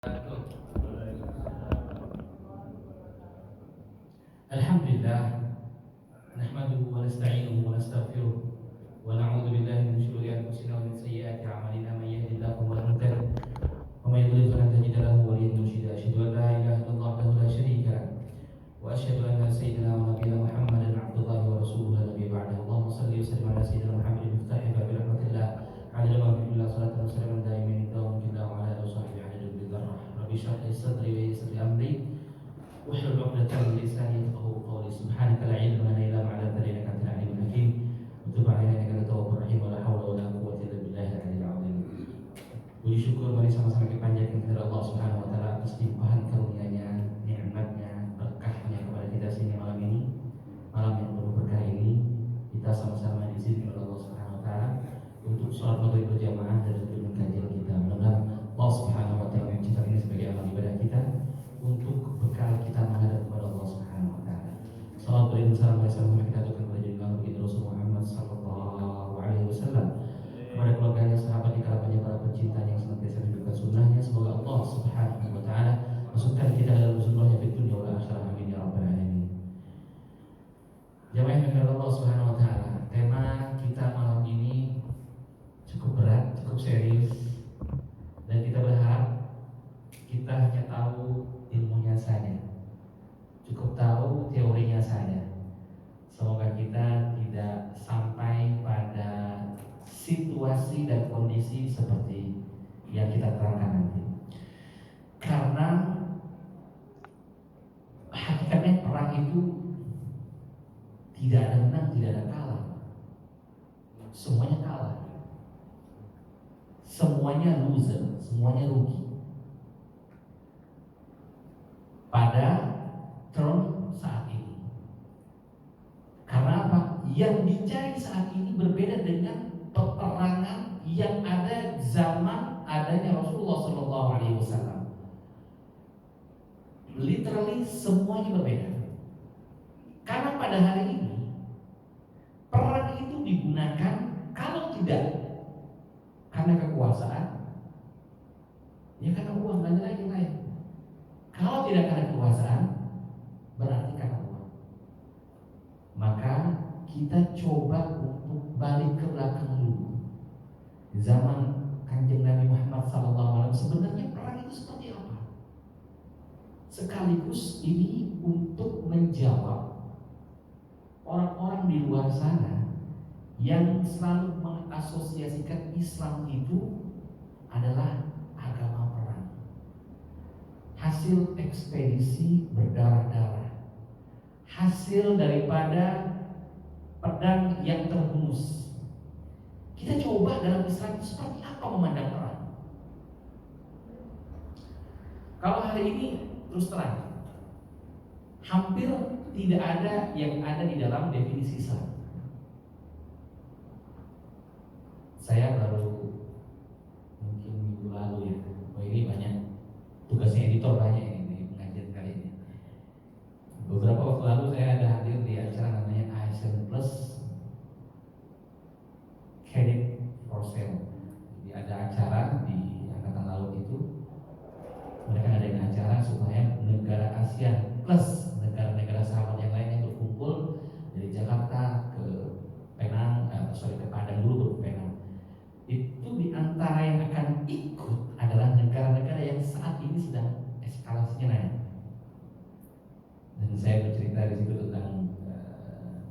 Alhamdulillah, nahmaduhu wa nasta'inuhu wa nastaghfiruh wa na'udzu billahi min shururi anfusina wa min sayyiati a'malina may yahdihillahu fala mudilla lahu wa may yudlil falan tajida lahu waliyyan mursyida. Asyhadu an la ilaha illallah wahdahu la syarika lahu wa asyhadu anna sayyidina wa nabiyyana Muhammadan 'abdullahi wa rasuluhu la nabiyya ba'dahu. Allahumma shalli wa sallim ala sayyidina Muhammadin miftahi babi rahmatillah 'ala man salatu wa salamun daimin dawam billah wa ala alihi wa sahbihi 'ala dzikrillah. Rabbi shrah li sadri wa yassir li amri wahlul 'uqdatam min lisani yafqahu qawli. Subhanaka la ilma lana illa ma 'allamtana innaka antal 'alimul hakim. Wa tub 'alaina innaka antat tawwabur rahim. Wa la haula wa la quwwata illa billahil 'aliyyil 'azim. Puji syukur mari sama-sama kita panjatkan kepada Allah Subhanahu wa taala atas limpahan karunia-Nya, nikmat-Nya, berkah-Nya kepada kita sini malam ini. Malam yang penuh berkah ini kita sama-sama diizinkan oleh Allah Subhanahu wa taala untuk sholat maghrib berjamaah dan untuk kajian kita. Mudah-mudahan Allah Subhanahu wa taala mencatat ini sebagai amal ibadah kita untuk bekal kita menghadap kepada Allah Subhanahu wa taala. Salam beriring salam bersama kita aturkan kepada junjungan baginda Rasul Muhammad sallallahu alaihi wasallam, kepada keluarganya, sahabat, kerabatnya, para pencinta yang senantiasa menunjukkan sunnahnya. Semoga Allah Subhanahu wa taala masukkan kita dalam sunnahnya di dunia wal akhirah. Amin ya rabbal alamin. Jamaah yang Allah Subhanahu wa taala, tema kita malam ini cukup berat, cukup serius, dan kita berharap kita hanya tahu ilmunya saja, cukup tahu teorinya saja. Semoga kita tidak sampai pada situasi dan kondisi seperti yang kita terangkan nanti. Karena hakikatnya perang itu tidak ada menang, tidak ada kalah. Semuanya kalah. Semuanya loser, semuanya rugi. Pada term saat ini. Karena apa? Yang dicari saat ini berbeda dengan peperangan yang ada zaman adanya Rasulullah SAW. Literally semuanya berbeda. Karena pada hari ini perang itu digunakan kalau tidak karena kekuasaan, ya karena uang, dan lain-lain. Kalau tidak karena kekuasaan, berarti karena uang. Maka kita coba untuk balik ke belakang dulu. Zaman Kanjeng Nabi Muhammad SAW, sebenarnya perang itu seperti apa? Sekaligus ini untuk menjawab orang-orang di luar sana yang selalu mengasosiasikan Islam itu adalah agama perang, hasil ekspedisi berdarah-darah, hasil daripada pedang yang terhunus. Kita coba dalam Islam itu seperti apa memandang perang. Kalau hari ini terus terang, hampir tidak ada yang ada di dalam definisi Islam. Saya baru mungkin minggu lalu ya, ini banyak tugasnya editor, banyak ini pengajian kali ini. Beberapa waktu lalu saya ada hadir di acara namanya ASN Plus Credit for Sale. Jadi ada acara di Angkatan Laut itu, mereka ngadain acara supaya negara ASEAN plus negara-negara sahabat yang lainnya berkumpul dari Jakarta ke Penang, ke Padang dulu ke Penang. Itu di antara yang akan ikut adalah negara-negara yang saat ini sedang eskalasinya naik. Dan saya bercerita di situ tentang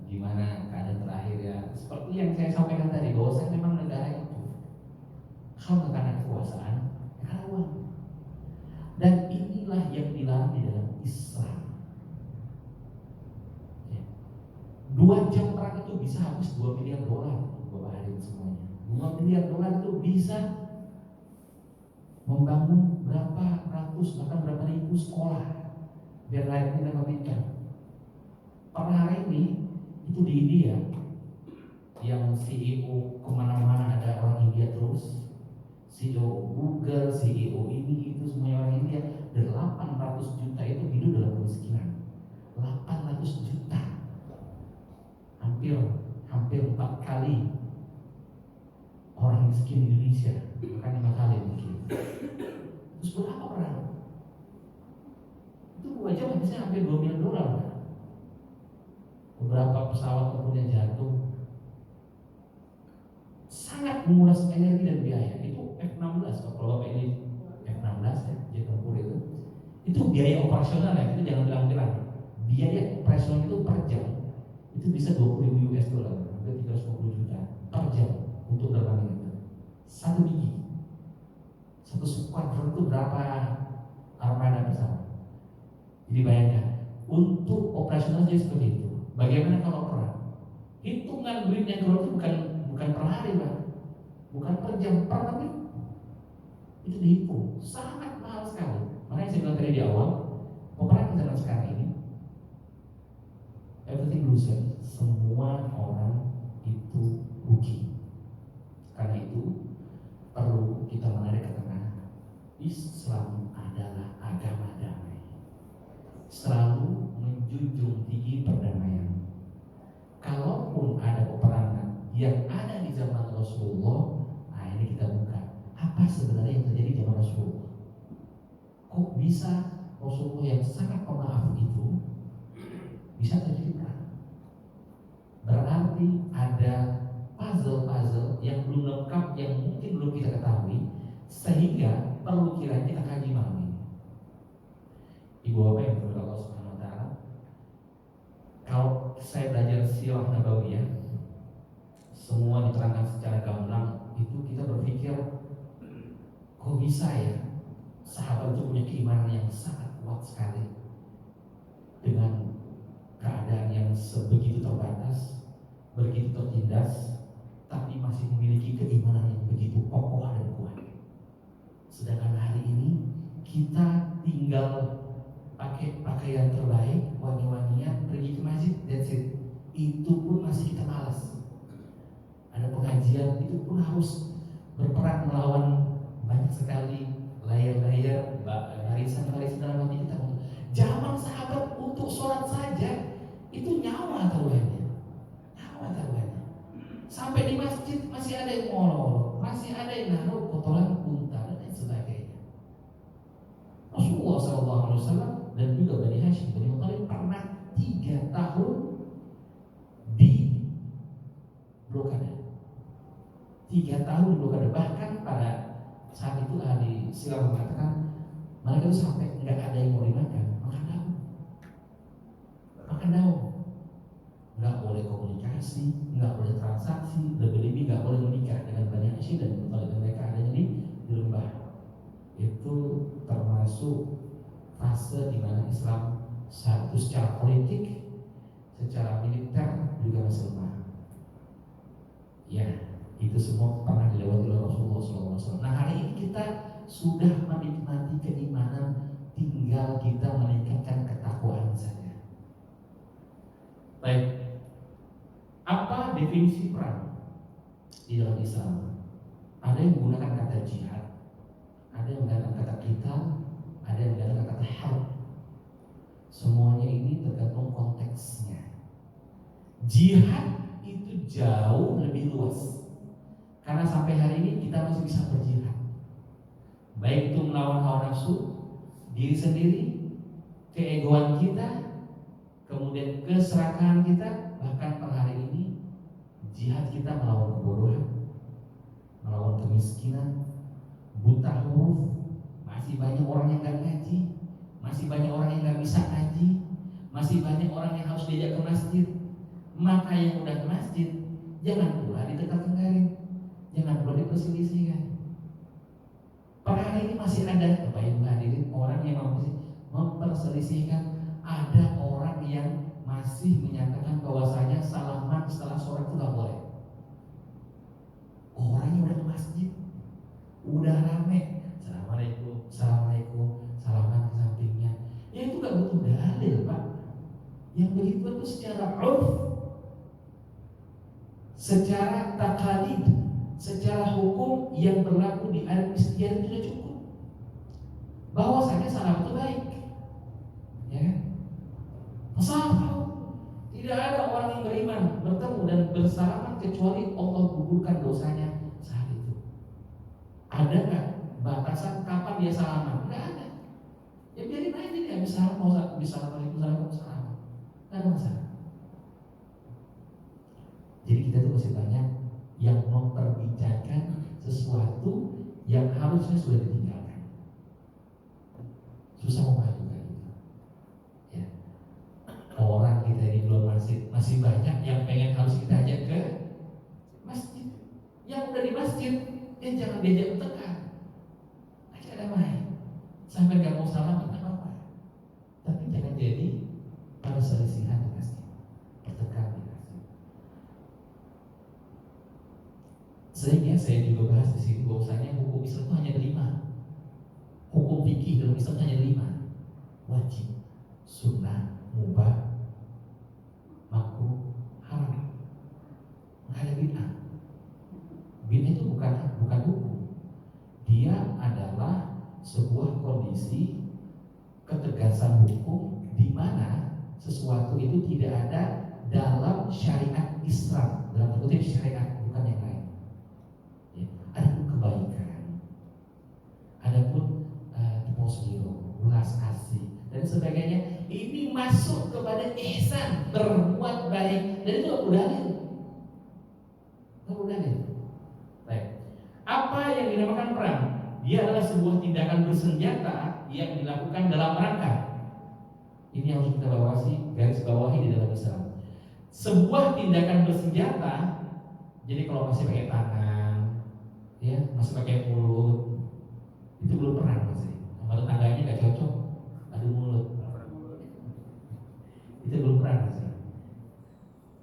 gimana keadaan terakhir ya, seperti yang saya sampaikan tadi, bahwa saya memang negara itu kalau karena kekuasaan, karena uang. Dan inilah yang dilarang di dalam Islam. Ya. 2 jam perang itu bisa habis $2 miliar, Bapak hadirin semuanya. $2 miliar itu bisa membangun berapa ratus bahkan berapa ribu sekolah biar rakyatnya dapat pendidikan. Per hari ini itu di India yang CEO kemana-mana ada orang India terus, CEO Google, CEO ini itu semuanya orang India. 800 juta itu hidup dalam kemiskinan. 800 juta, hampir 4 kali orang miskin Indonesia, bahkan 5 kali mungkin. Terus berapa perang? Itu 2 jam habisnya hampir $2 miliar. Beberapa pesawat kemudian jatuh. Sangat menguras energi dan biaya. Itu F-16, kalau Bapak ini F-16 ya, jet tempur itu biaya operasional ya, itu jangan bilang-bilang. Biaya operasional itu per jam itu bisa $20.000, hampir 350 juta per jam untuk terbang itu. Satu biji, satu skuadron itu berapa armada pesawat. Jadi bayangkan, untuk operasional jadi seperti itu. Bagaimana kalau perang? Hitungan duit yang keluar itu bukan per hari, Pak. Bukan per jam, per menit. Itu dihitung, sangat mahal sekali. Makanya saya bilang tadi di awal, peperangan zaman sekarang ini everything loser, semua orang itu rugi. Karena itu perlu kita menarik ke tengah. Islam adalah agama damai, selalu menjunjung tinggi perdamaian. Kalaupun ada peperangan yang ada di zaman Rasulullah, nah ini kita buka apa sebenarnya yang terjadi di zaman Rasulullah. Kok bisa Rasulullah yang sangat pemaaf itu bisa terjadi perang? Berarti ada puzzle yang belum lengkap, yang mungkin belum kita ketahui, sehingga perlu kiranya kita kaji malam ini. Ibu bapak yang berdoa Allah Subhanahu Wa Taala, kalau saya belajar sirah nabawiyah, semua diterangkan secara gamblang, itu kita berpikir, kok bisa ya sahabat itu punya keimanan yang sangat kuat sekali dengan keadaan yang sebegitu terbatas, begitu tertindas, tapi masih memiliki keimanan yang begitu kokoh dan kuat. Sedangkan hari ini kita tinggal pakai pakaian terbaik, wangi-wangian, pergi ke masjid, that's it. Itu pun masih kita malas. Ada pengajian, itu pun harus berperang melawan banyak sekali layar-layar, barisan-barisan dalam hati kita. Zaman sahabat untuk sholat saja itu nyawa taruhannya. Sampai di masjid masih ada yang molor, masih ada yang naruh kotoran unta dan lain sebagainya. Rasulullah SAW dan juga Bani Hashim, Bani Muthalib pernah 3 tahun di blokade. 3 tahun di blokade. Bahkan pada saat itu ahli sirah mengatakan mereka itu sampai nggak ada yang mau dimakan, makan daun, nggak boleh komunikasi, nggak boleh transaksi, lebih-lebih nggak boleh menikah dengan Bani Hashim dan Muthalib. Mereka adanya di lembah. Itu termasuk fase di mana Islam satu secara politik, secara militer juga masih lemah. Ya, itu semua pernah dilewati oleh Rasulullah SAW. Nah, hari ini kita sudah menikmati keimanan, tinggal kita meningkatkan ketakwaan saja. Baik, apa definisi perang di dalam Islam? Ada yang menggunakan kata jihad, ada yang menggunakan kata qital, ada yang menggunakan kata harb. Semuanya ini tergantung konteksnya. Jihad itu jauh lebih luas, karena sampai hari ini kita masih bisa berjihad, baik itu melawan hawa nafsu, diri sendiri, keegoan kita, kemudian keserakahan kita. Bahkan per hari ini jihad kita melawan kebodohan, melawan kemiskinan, buta huruf. Masih banyak orang yang gak ngaji, masih banyak orang yang gak bisa ngaji, masih banyak orang yang harus diajak ke masjid. Maka yang udah ke masjid jangan pula ditekak-tekarin, jangan pula diperselisihkan. Per hari ini masih ada, Bapak Ibu hadirin, orang yang memperselisihkan. Ada orang yang masih menyatakan bahwasanya salaman setelah sholat itu gak boleh. Orangnya udah ke masjid, udah rame, assalamualaikum, salaman ke sampingnya. Ya itu gak butuh dalil, Pak. Yang begitu itu secara urf, secara takalid, secara hukum yang berlaku di adat istiadat sudah cukup. Bahwasanya salam itu baik, ya kan? Tidak ada orang yang beriman bertemu dan bersalaman kecuali Allah gugurkan dosanya saat itu. Ada nggak batas batasan kapan dia salaman, nggak ada. Ya biarin aja dia habis salam mau habis Waalaikumsalam, nggak ada masalah. Jadi kita tuh masih banyak yang memperbincangkan sesuatu yang harusnya sudah ditinggalkan. Susah memajukan itu. Ya. Orang kita ini belum masih banyak yang pengen harus kita ajak ke masjid. Yang udah di masjid, jangan diajak bertengkar. Ajak damai. Sampai nggak mau salam, nggak apa-apa. Tapi jangan jadi pada selisihan di masjid, bertengkar di masjid. Sehingga saya juga bahas di sini bahwasanya hukum Islam itu hanya 5. Hukum fikih dalam Islam hanya 5. Wajib, sunnah, mubah, makruh, haram. Nggak ada bid'ah. Bid'ah itu bukan hukum. Dia adalah sebuah kondisi ketegasan hukum di mana sesuatu itu tidak ada dalam syariat Islam, dalam kutip syariat, bukan yang lain. Ya. Adapun kebaikan, adapun posgiro, belas kasih dan sebagainya, ini masuk kepada ihsan, berbuat baik, dan itu Abu Dalil. Baik. Apa yang dinamakan perang? Dia adalah sebuah tindakan bersenjata yang dilakukan dalam rangka. Ini harus kita garis bawahi di dalam Islam. Sebuah tindakan bersenjata, jadi kalau masih pakai tangan, ya masih pakai mulut, itu belum perang masih. Kalau tangganya nggak cocok, adu mulut, itu belum perang masih.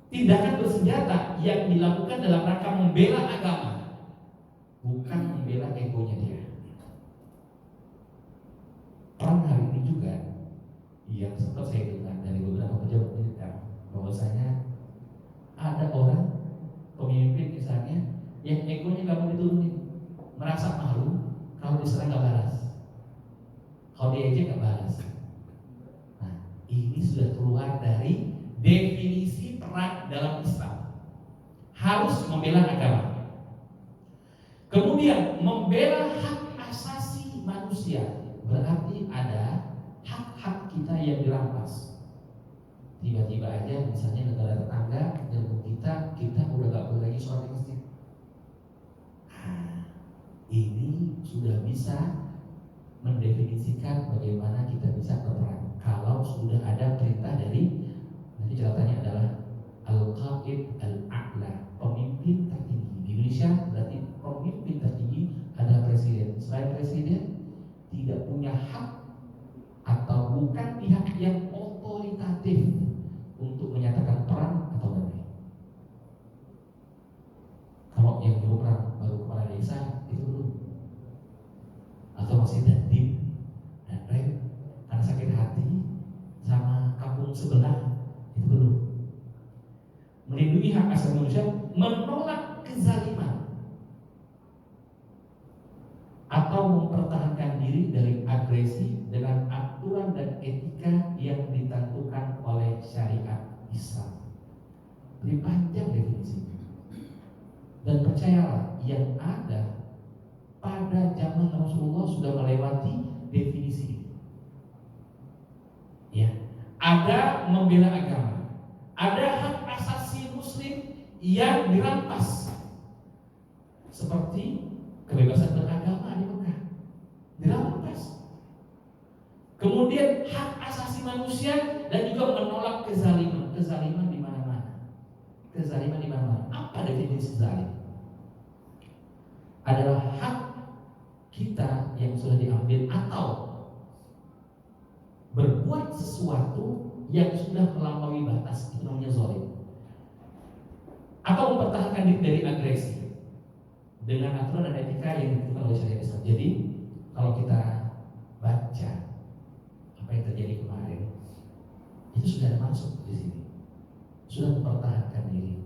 Tindakan bersenjata yang dilakukan dalam rangka membela agama, bukan membela egonya dia. Perang hari ini juga yang sempat saya dengar dari beberapa pejabat militer bahwasanya ada orang pemimpin misalnya yang egonya nggak mau diturunin, merasa malu kalau diserang nggak balas, kalau diejek nggak balas. Nah, ini sudah keluar dari definisi perang dalam Islam. Harus membela agama. Kemudian membela hak asasi manusia, berarti ada hak-hak kita yang dirampas. Tiba-tiba aja misalnya negara tetangga nyerbu kita udah gak boleh lagi sholat di masjid. Nah, ini sudah bisa mendefinisikan bagaimana kita bisa berperang. Kalau sudah ada perintah dari, nanti catatannya adalah Al-Qaid Al-A'la, pemimpin tertinggi. Di Indonesia berarti pemimpin tertinggi adalah presiden. Selain presiden tidak punya hak atau bukan pihak yang otoritatif untuk menyatakan perang atau damai. Kalau yang nyuruh perang baru kepala desa itu belum, atau masih dandim dan rem karena sakit hati sama kampung sebelah, itu belum. Melindungi hak asasi manusia, menolak kezaliman, atau mempertahankan diri dari agresi dengan aturan dan etika yang ditentukan oleh syariat Islam. Lebih panjang definisinya. Dan percayalah, yang ada pada zaman Rasulullah sudah melewati definisi ini. Ya, ada membela agama, ada hak asasi muslim yang dirampas, seperti kebebasan beragama di Mekah dirampas. Kemudian hak asasi manusia dan juga menolak kezaliman. Kezaliman di mana-mana. Kezaliman di mana-mana. Apa definisi zalim? Adalah hak kita yang sudah diambil atau berbuat sesuatu yang sudah melampaui batas, itu namanya zalim. Atau mempertahankan diri dari agresi dengan aturan dan etika yang ditentukan oleh syariat Islam. Jadi kalau kita baca apa yang terjadi kemarin, itu sudah ada masuk di sini, sudah mempertahankan diri,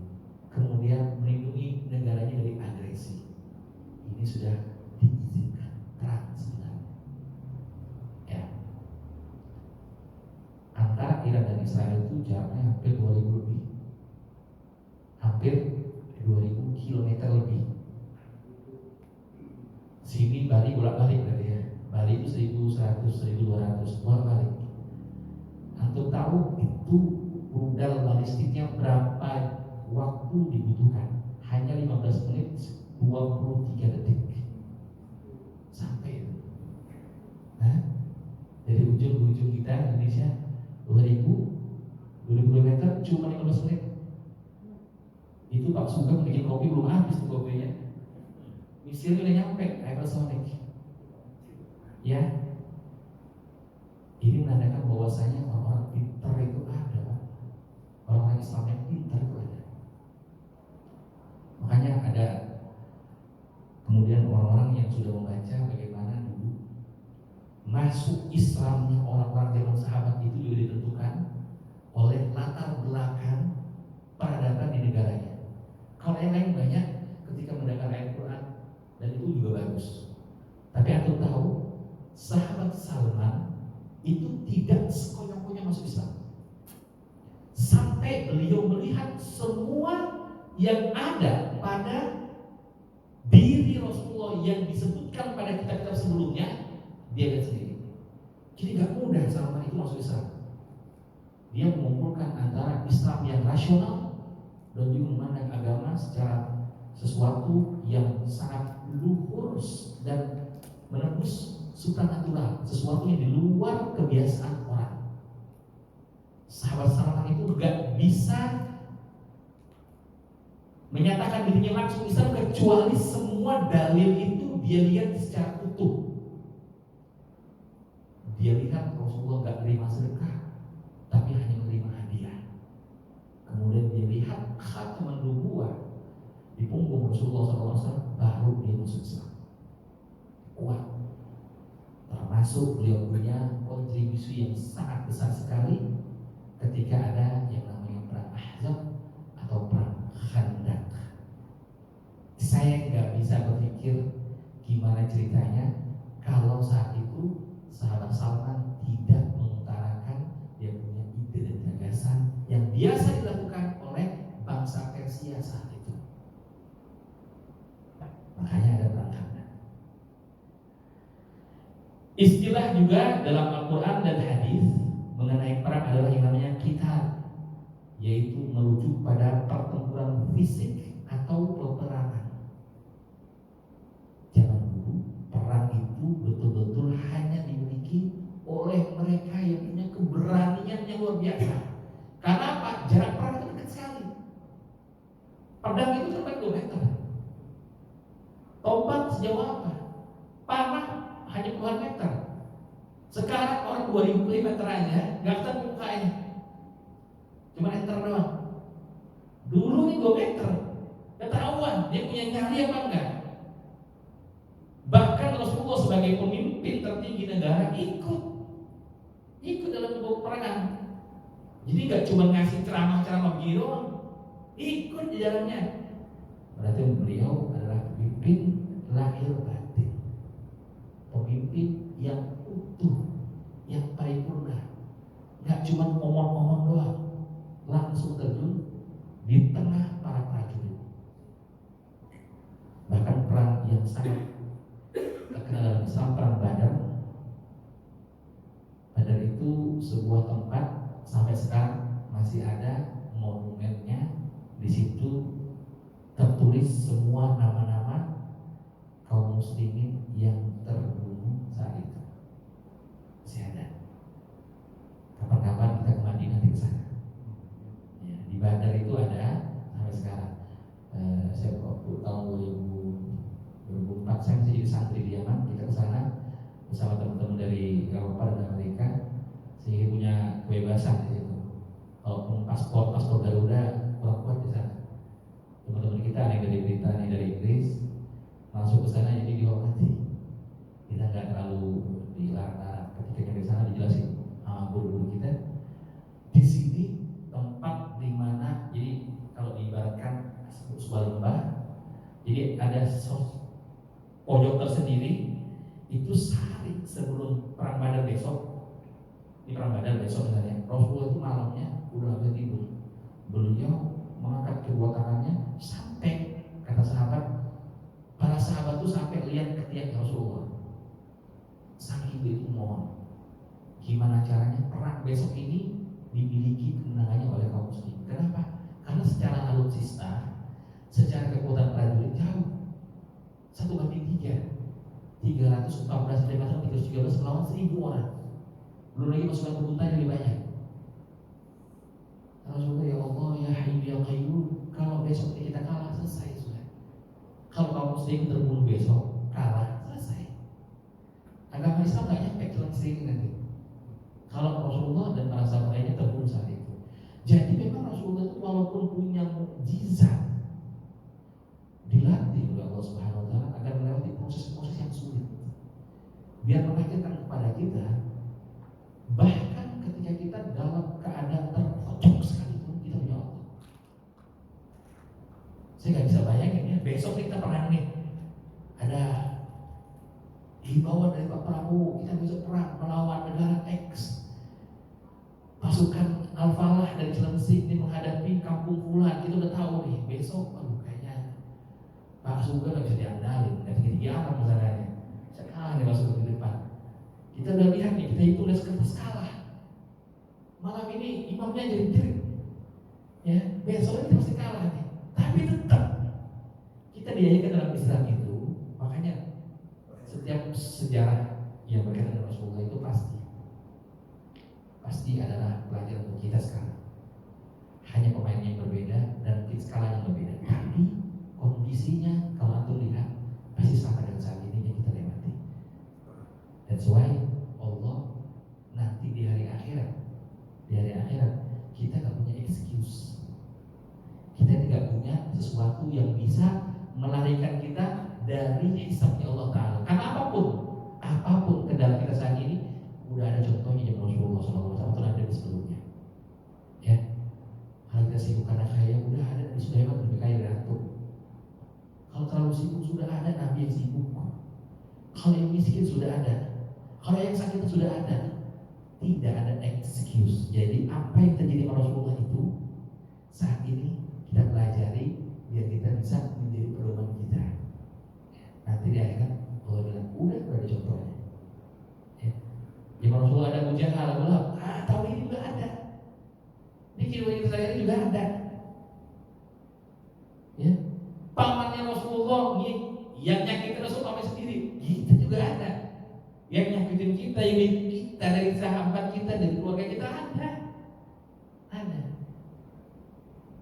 kemudian melindungi negaranya dari agresi. Ini sudah diizinkan perang sebenarnya. Ya. Antara Iran dan Israel itu jaraknya hampir 2000 lebih, hampir 2000 km lebih. Sini Bali bolak-balik berarti ya. Bali itu 1100, 1200 bolak-balik. Antum tahu itu rudal balistiknya berapa waktu dibutuhkan? Hanya 15 menit 23 detik sampai. Nah, dari ujung ke ujung kita Indonesia 2000 km cuma 15 menit. Itu Pak Sugeng bikin kopi belum habis tuh kopinya. Misilnya udah nyampe hypersonic. Ya, ini menandakan bahwasanya orang-orang pintar itu ada, orang-orang Islam yang pintar itu ada. Makanya ada kemudian orang-orang yang sudah membaca bagaimana dulu masuk Islamnya orang-orang zaman sahabat itu juga ditentukan oleh latar belakang peradaban di negaranya. Kalau yang lain banyak ketika mendengar ayat Quran dan itu juga bagus. Tapi antum tahu sahabat Salman itu tidak sekonyong-konyong masuk Islam. Sampai beliau melihat semua yang ada pada diri Rasulullah yang disebutkan pada kitab-kitab sebelumnya, dia lihat sendiri. Jadi gak mudah Salman itu masuk Islam. Dia mengumpulkan antara Islam yang rasional dan juga memandang agama secara sesuatu yang sangat luhur dan menembus supranatural, sesuatu yang di luar kebiasaan orang. Sahabat Salman itu gak bisa menyatakan dirinya langsung Islam kecuali semua dalil itu dia lihat secara utuh. Dia lihat Rasulullah gak terima sedekah, tapi hanya menerima hadiah. Kemudian dia lihat khataman nubuwah di punggung Rasulullah SAW, baru dia masuk Islam. Kuat. Termasuk beliau punya kontribusi yang sangat besar sekali ketika ada yang namanya perang Ahzab atau perang Khandaq. Saya nggak bisa berpikir gimana ceritanya kalau saat itu sahabat Salman tidak mengutarakan dia punya ide dan gagasan yang biasa dilakukan oleh bangsa Persia saat itu. Makanya ada perang Khandaq. Istilah juga dalam Al-Quran dan hadis mengenai perang adalah yang namanya qital, yaitu merujuk pada pertempuran fisik atau peperangan. Zaman dulu perang itu betul-betul hanya dimiliki oleh mereka yang punya keberanian yang luar biasa. Karena apa? Jarak perang itu dekat sekali. Pedang itu sampai 2 meter. Tombak sejauh apa? Panah hanya puluhan meter. Sekarang orang 2000 km aja nggak ketemu mukanya, cuma meter doang. Dulu ini 2 meter, ketahuan dia punya nyali apa enggak. Bahkan Rasulullah sebagai pemimpin tertinggi negara ikut dalam peperangan. Jadi nggak cuma ngasih ceramah-ceramah begini doang, ikut di dalamnya. Berarti beliau adalah pemimpin lahir batin, pemimpin yang utuh, yang paripurna, nggak cuma ngomong-ngomong doang, langsung terjun di tengah para prajurit. Bahkan perang yang sangat terkenal dalam Islam, perang Badar. Badar itu sebuah tempat sampai sekarang masih ada monumennya. Di situ tertulis semua nama-nama kaum muslimin yang terbunuh saat itu. Masih ada. Kapan-kapan kita ke Madinah di sana. Ya, di Badar itu ada sampai sekarang. Saya waktu tahun 2004 saya masih jadi santri di Yaman. Kita ke sana bersama teman-teman dari Eropa dan Amerika, sehingga punya kebebasan di situ. Walaupun paspor Garuda kurang kuat di sana. Teman-teman kita ada yang dari Britania, dari Inggris, masuk ke sana jadi dihormati. Kita nggak terlalu dilarang. Ketika di sana dijelasin sama guru-guru kita, di sini tempat di mana, jadi kalau diibaratkan sebuah lembah, jadi ada pojok tersendiri. Itu sehari sebelum perang Badar besok, di perang Badar besok misalnya, Rasulullah itu malamnya udah agak tidur. Beliau mengangkat kedua tangannya sampai kata sahabat, para sahabat tuh sampai lihat ketiak Rasulullah. Saking begitu mohon, gimana caranya perang besok ini dimiliki kemenangannya oleh kaum muslim. Kenapa? Karena secara alutsista, secara kekuatan prajurit jauh 1/3, 314 km 313 melawan 1000 orang. Belum lagi pasukan pembunuh yang lebih banyak. Rasulullah, ya Allah, ya Hayyu ya Qayyum, kalau besok ini kita kalah, selesai sudah. Kalau kaum muslim terbunuh besok, kalah, selesai. Agama Islam gak nyampe cuma sering nanti. Kalau Rasulullah dan para sahabat lainnya terbunuh saat itu. Jadi memang Rasulullah itu walaupun punya mukjizat, dilatih oleh Allah Subhanahu Wa Taala agar melewati proses-proses yang sulit. Biar mengajarkan kepada kita, bahkan ketika kita dalam keadaan terpojok sekalipun, kita punya Allah. Saya nggak bisa bayangin ya, besok kita perang nih, ada himbauan dari Pak Prabowo, kita besok perang melawan negara X. Pasukan Al-Falah dari Cilengsi ini menghadapi Kampung Fulan, kita udah tahu nih, besok kayaknya Pak Sugeng nggak bisa diandalin, nggak tinggi apa masalahnya. Sekarang nih masuk ke depan, kita udah lihat nih, kita hitung dari sekertas kalah. Malam ini imamnya jadi jerit, ya besok kita pasti kalah nih. Tapi tetap kita diajarkan dalam Islam itu, makanya setiap sejarah yang berkaitan dengan Rasulullah itu pasti adalah pelajaran untuk kita sekarang. Hanya pemainnya yang berbeda dan skalanya yang berbeda. Tapi kondisinya kalau antum lihat pasti sama dengan saat ini yang kita lewati. That's why Allah nanti di hari akhirat kita nggak punya excuse. Kita tidak punya sesuatu yang bisa melarikan kita dari hisabnya Allah Ta'ala. Karena apapun kendala kita saat ini udah ada contohnya zaman Rasulullah SAW atau ada di sebelumnya. Ya, kalau kita sibuk karena kaya, udah ada Nabi Sulaiman lebih kaya dari antum. Kalau terlalu sibuk sudah ada Nabi yang sibuk. Kalau yang miskin sudah ada. Kalau yang sakit sudah ada. Tidak ada excuse. Jadi apa yang terjadi pada Rasulullah itu saat ini kita pelajari biar kita bisa menjadi pedoman kita. Nanti di akhirat Allah bilang udah ada contohnya. Zaman Rasulullah ada Abu Jahal, tahun ini juga ada. Ini kehidupan saya ini juga ada. Ya, pamannya Rasulullah yang nyakitin Rasul paman sendiri, kita juga ada. Yang nyakitin kita, yang bikin kita dari sahabat kita, dari keluarga kita ada.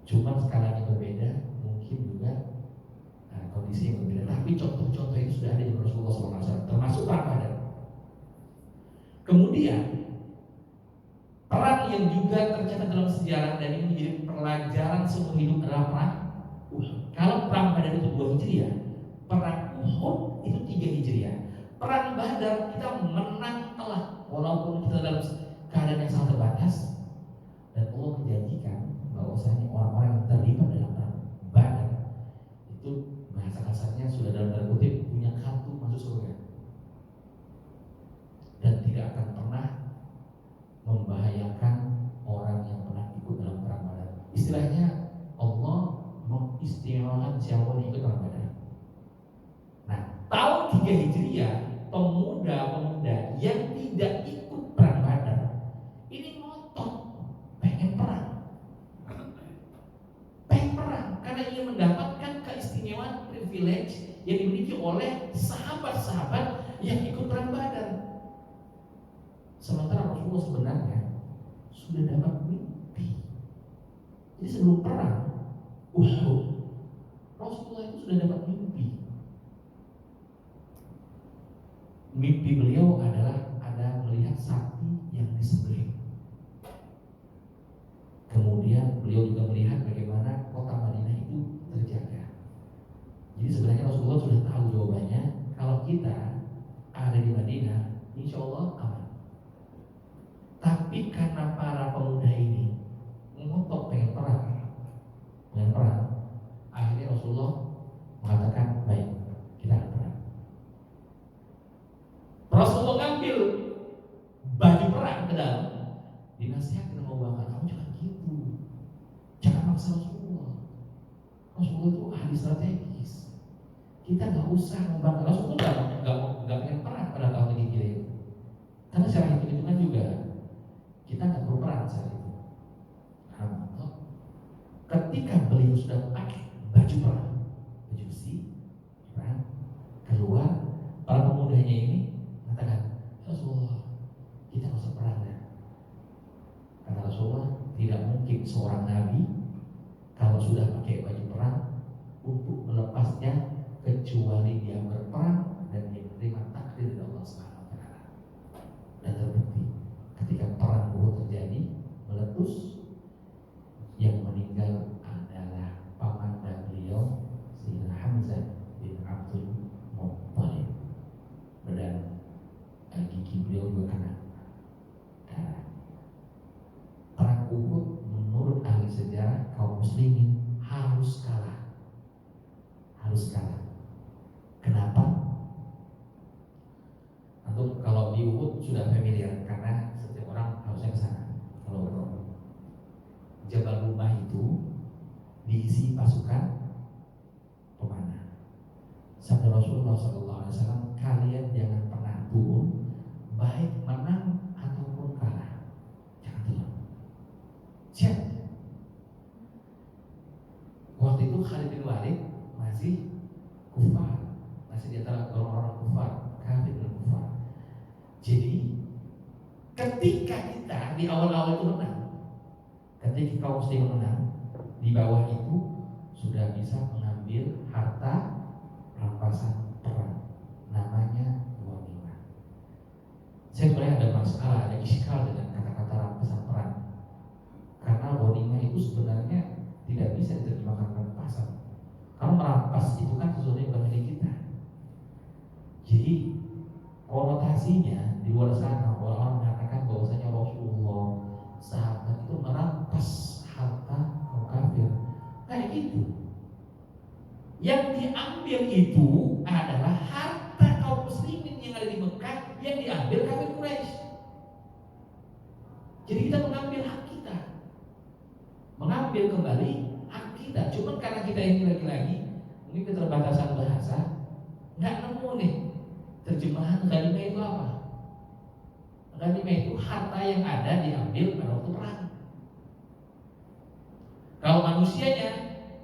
Cuma skalanya berbeda, mungkin juga kondisi yang berbeda. Tapi contoh-contoh itu sudah ada di Rasulullah SAW, termasuk perang Badar. Kemudian perang yang juga tercatat dalam sejarah dan ini menjadi pelajaran seumur hidup adalah perang Uhud. Kalau perang Badar itu 2 Hijriah, perang Uhud itu 3 Hijriah. Perang Badar kita menang telak walaupun kita dalam keadaan yang sangat terbatas, dan Allah menjanjikan bahwasanya orang-orang yang terlibat dalam perang Badar itu bahasa kasarnya sudah dalam tanda kutip punya kartu masuk surga dan tidak akan pernah membahayakan orang yang pernah ikut dalam perang Badar. Istilahnya Allah mengistimewakan siapa yang ikut perang Badar. Nah, tahun 3 Hijriah pemuda-pemuda yang tidak ikut perang Badar ini ngotot pengen perang karena ingin mendapatkan keistimewaan privilege yang dimiliki oleh sahabat-sahabat yang ikut perang Badar. Sementara Rasulullah sebenarnya sudah dapat mimpi. Jadi sebelum perang Uhud, Rasulullah itu sudah dapat mimpi. Mimpi beliau adalah ada melihat sapi yang disembelih. Kemudian beliau juga melihat bagaimana kota Madinah itu terjaga. Jadi sebenarnya Rasulullah sudah tahu jawabannya. Kalau kita ada di Madinah, insya Allah aman. Tapi karena para pemuda ini ngotot pengen perang, akhirnya Rasulullah mengatakan baik, kita akan perang. Rasulullah ngambil baju perang ke dalam, dinasihatkan sama Abu Bakar, kamu jangan gitu, jangan maksa Rasulullah. Rasulullah itu ahli strategis. kita nggak usah membanggakan. Rasulullah nggak pengen perang pada tahun Hijriah itu, karena secara hitung-hitungan juga kita nggak perlu perang saat itu. Nah, ketika beliau sudah pakai baju perang, baju besi perang, keluar para pemudanya ini mengatakan, Rasulullah, kita nggak usah perang ya. Karena Rasulullah tidak mungkin seorang nabi kalau sudah pakai baju perang untuk melepasnya kecuali dia berperang dan dia menerima takdir dari Allah Subhanahu wa taala. Dan terbukti ketika perang Uhud terjadi, meletus, yang meninggal adalah paman beliau Sayyidina Hamzah bin Abdul Muttalib, dan gigi beliau juga kena darah. Perang Uhud menurut ahli sejarah kaum muslimin harus kalah. Harus kalah. Kenapa? Untuk kalau di Uhud sudah familiar karena setiap orang harusnya ke sana. Kalau Jabal Rumah itu diisi pasukan pemanah. Sabda Rasulullah SAW, kalian jangan pernah turun, baik menang ataupun kalah, jangan turun. Siap. Waktu itu Khalid bin Walid masih kufar, masih di antara orang-orang kufar, kafir dan kufar. Jadi ketika kita di awal-awal itu menang, ketika kaum muslim menang, di bawah itu sudah bisa mengambil harta rampasan perang, namanya ghanimah. Saya sebenarnya ada masalah, ada iskal dengan kata-kata rampasan perang, karena ghanimah itu sebenarnya tidak bisa diterjemahkan rampasan. Kalau merampas itu kan sesuatu yang bukan milik kita. Jadi konotasinya di luar sana orang mengatakan bahwasanya Rasulullah, sahabat itu merampas harta kaum kafir. Kayak gitu. Yang diambil itu adalah harta kaum muslimin yang ada di Mekah yang diambil kafir Quraisy. Jadi kita mengambil hak kita, mengambil kembali hak kita. Cuma karena kita ini lagi-lagi mungkin keterbatasan bahasa, nggak nemu nih terjemahan ghanimah itu apa. Ghanimah itu harta yang ada diambil pada waktu perang. Kalau manusianya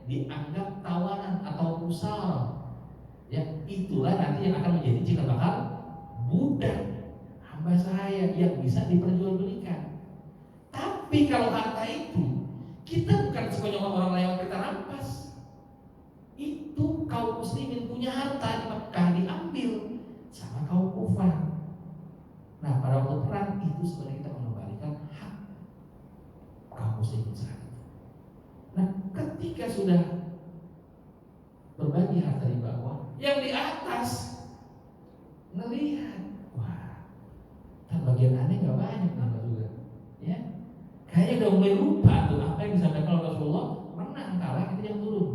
dianggap tawanan atau musal, ya itulah nanti yang akan menjadi cikal bakal budak, hamba saya yang bisa diperjualbelikan. Tapi kalau harta itu kita bukan sekonyong orang lewat kita rampas. Itu kaum muslimin punya harta di Mekah diambil sama kaum kufar. Nah pada waktu perang itu sebenarnya kita mengembalikan hak kaum muslimin saat itu. Nah ketika sudah berbagi harta di bawah, yang di atas melihat, wah, bagian aneh nggak banyak nambah juga, ya. Kayaknya udah mulai lupa tuh apa yang disampaikan oleh Rasulullah, menang kalah kita yang turun.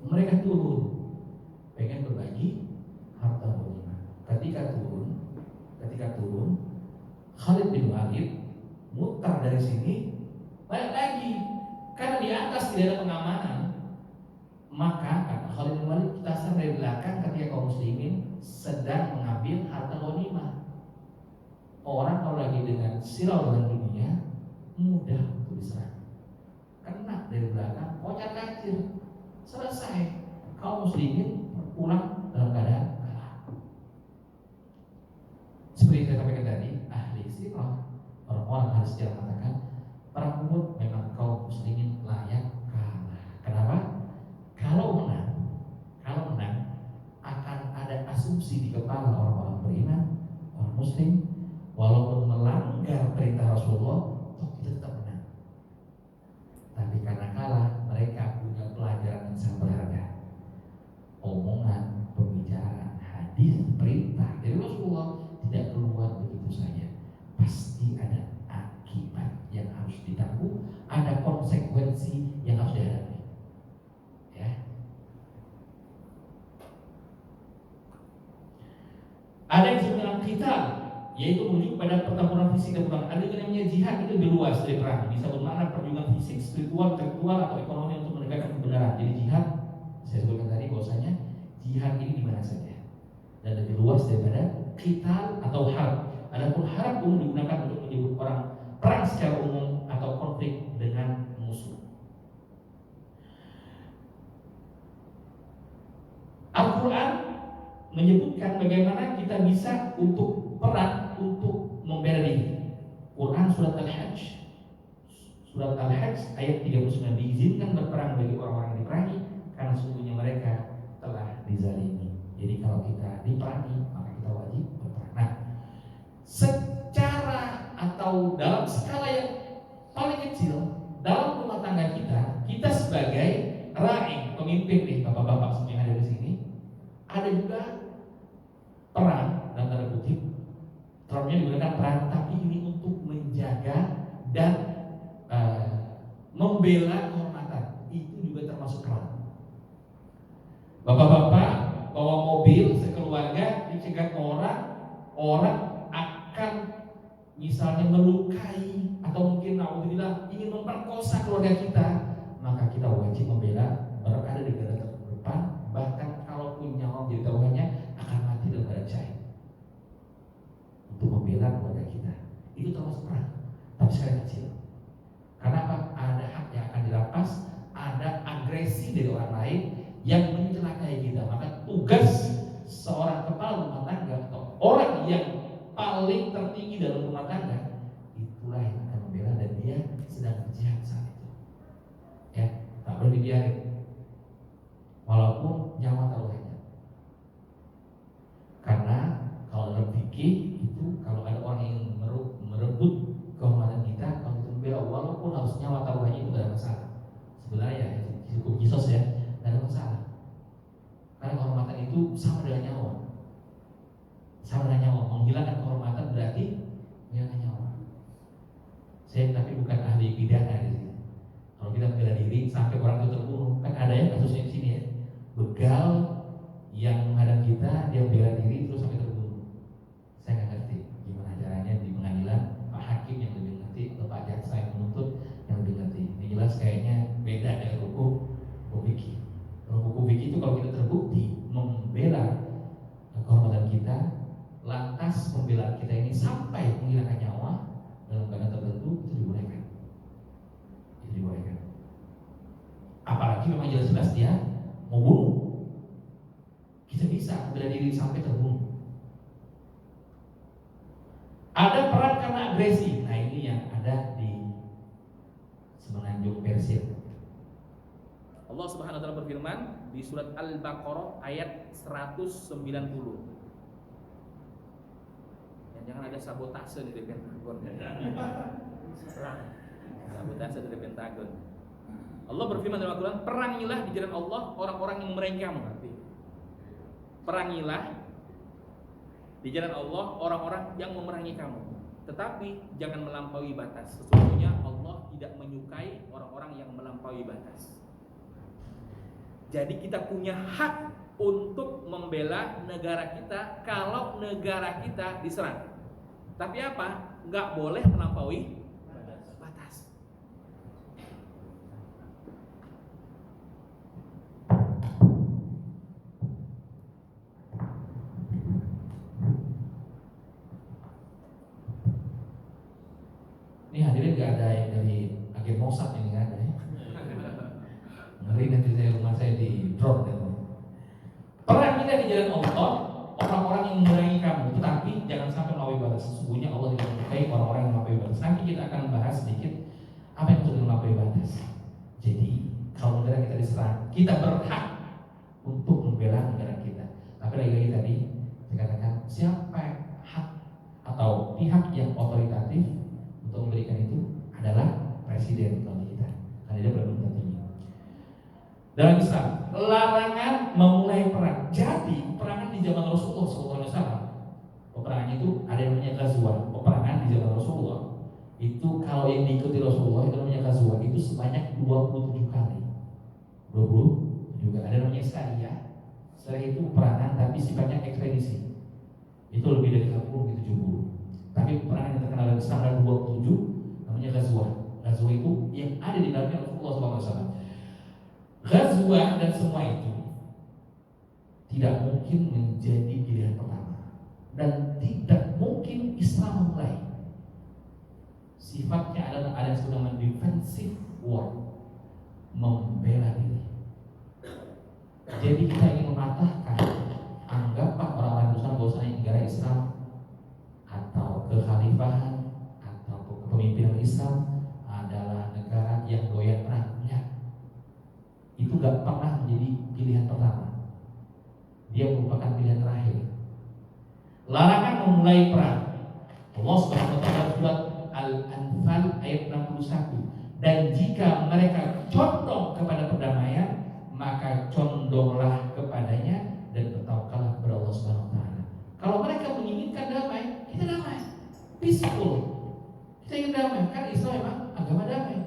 Mereka turun, pengen berbagi harta ghanimah. Ketika turun, Khalid bin Walid mutar dari sini, balik lagi, karena di atas tidak ada pengamanan. Maka kata Khalid bin Walid, kita serang dari belakang ketika kaum muslimin sedang mengambil harta ghanimah. Orang kalau lagi dengan silau dengan dunia mudah untuk diserang. Kena dari belakang, kocar kacir, selesai. Kaum muslimin pulang dalam keadaan kalah. Seperti yang saya sampaikan tadi, ahli sirah, orang-orang ahli sejarah mengatakan perang Uhud memang kaum muslimin layak kalah. Kenapa? Kalau menang akan ada asumsi di kepala orang-orang beriman, orang muslim, walaupun melanggar perintah Rasulullah, toh kita tetap menang. Tapi karena kalah, mereka punya pelajaran yang sangat berharga. Omongan, pembicaraan, hadis, perintah dari Rasulullah tidak keluar begitu saja. Pasti ada akibat yang harus ditanggung, ada konsekuensi yang harus dihadapi. Ya. Ada yang disebut dengan qital, yaitu menuju pada pertempuran fisik dan perang. Ada yang namanya jihad, itu lebih luas dari perang. Bisa bermakna perjuangan fisik, spiritual, intelektual, atau ekonomi untuk menegakkan kebenaran. Jadi jihad Saya sebutkan tadi bahwasanya jihad ini di mana saja dan lebih luas daripada qital atau harb. Adapun harb umum digunakan untuk menyebut orang perang secara umum atau konflik dengan musuh. Al-Quran menyebutkan bagaimana kita bisa untuk perang untuk membela diri. Quran surat Al-Hajj ayat 39, diizinkan berperang bagi orang-orang yang diperangi karena sesungguhnya mereka telah dizalimi. Jadi kalau kita diperangi maka kita wajib berperang. Nah, secara atau dalam skala yang paling kecil dalam rumah tangga kita sebagai ra'i, pemimpin nih bapak-bapak semua yang ada di sini, ada juga perang dalam tanda kutip. Termnya digunakan perang, tapi ini untuk menjaga dan membela kehormatan. Itu juga termasuk perang. Bapak-bapak bawa mobil sekeluarga dicegat orang akan misalnya melukai atau mungkin naudzubillah ingin memperkosa keluarga kita, maka kita wajib membela, berada di garda terdepan, bahkan kalaupun nyawa menjadi taruhannya akan mati dalam keadaan syahid untuk membela keluarga kita. Itu termasuk perang, tapi sekali kecil. Karena apa? Ada hak yang akan dirampas, ada agresi dari orang lain yang mencelakai kita. Maka tugas seorang kepala rumah tangga atau orang yang paling tertinggi dalam rumah tangga, itulah yang akan membela, dan dia sedang berjihad saat itu. Ya, tak boleh dibiarin, walaupun nyawa taruhannya. Karena kalau dalam fikih itu kalau ada orang yang merebut kehormatan kita, kalau itu membela walaupun harus nyawa taruhannya, itu tidak ada masalah. Sebenarnya ya, hukum kisos ya, tidak ada masalah. Karena kehormatan itu sama dengan nyawa. Sama dengan nyawa, menghilangkan kehormatan berarti menghilangkan nyawa. Saya tapi bukan ahli pidana di sini. Kalau kita membela diri sampai orang itu terbunuh, kan ada ya kasusnya di sini ya. Begal yang menghadang kita, dia membela diri terus sampai terbunuh. Saya nggak ngerti gimana caranya di pengadilan, Pak Hakim yang lebih ngerti atau Pak Jaksa yang menuntut yang lebih ngerti. Ini jelas kayaknya beda dengan hukum fikih. Kalau hukum fikih itu kalau kita terbukti membela kehormatan kita, lantas pembelaan kita ini sampai menghilangkan nyawa dalam keadaan tertentu, itu dibolehkan. Itu dibolehkan. Apalagi memang jelas-jelas dia mau bunuh, kita bisa membela diri sampai terbunuh. Ada perang karena agresi. Nah, ini yang ada di semenanjung Persia. Allah Subhanahu wa taala berfirman di surat Al-Baqarah ayat 190. Jangan ada sabotase dari Pentagon. Sabotase dari Pentagon. Allah berfirman dalam Al-Quran, perangilah di jalan Allah orang-orang yang memerangi kamu. Perangilah di jalan Allah orang-orang yang memerangi kamu, tetapi jangan melampaui batas. Sesungguhnya Allah tidak menyukai orang-orang yang melampaui batas. Jadi kita punya hak untuk membela negara kita kalau negara kita diserang. Tapi apa? Nggak boleh melampaui batas. Ini hadirin nggak ada yang dari agen Mossad ini, nggak ada ya? Ngeri nanti rumah saya di drone ya. Perangilah di jalan Allah orang-orang yang memerangi kamu, tetapi jangan sampai melampaui batas. Sesungguhnya Allah tidak menyukai orang-orang yang melampaui batas. Nanti kita akan bahas sedikit apa yang maksud melampaui batas. Jadi kalau negara kita diserang, kita berhak untuk membela negara kita. Tapi lagi-lagi tadi saya katakan, siapa hak atau pihak yang otoritatif untuk memberikan itu adalah presiden kalau kita, karena dia berada tinggi. Dalam Islam, larangan memulai perang. Jadi peperangan di zaman Rasulullah SAW, peperangan itu ada yang namanya ghazwah. Peperangan di zaman Rasulullah itu kalau yang diikuti Rasulullah itu namanya ghazwah, itu sebanyak 27 kali. 27 kali. Ada namanya syariah. Syariah itu peperangan tapi sifatnya ekspedisi. Itu lebih dari 50 itu 70. Tapi peperangan yang terkenal dalam Islam ada 27, namanya ghazwah. Ghazwah itu yang ada di dalamnya Rasulullah SAW. Ghazwah dan semua itu tidak mungkin menjadi pilihan pertama, dan tidak mungkin Islam memulai. Sifatnya adalah ada yang disebut dengan defensive war, membela diri. Jadi kita ingin mematahkan anggapan orang-orang Islam bahwasanya negara Islam atau kekhalifahan atau kepemimpinan Islam adalah negara yang doyan perang. Ya, itu gak pernah menjadi pilihan pertama. Dia merupakan pilihan terakhir. Larangan memulai perang. Allah Subhanahu wa taala surat Al-Anfal ayat 61. Dan jika mereka condong kepada perdamaian, maka condonglah kepadanya dan bertawakallah kepada Allah Subhanahu wa taala. Kalau mereka menginginkan damai, kita damai. Peaceful. Kita ingin damai, kan Islam memang agama damai.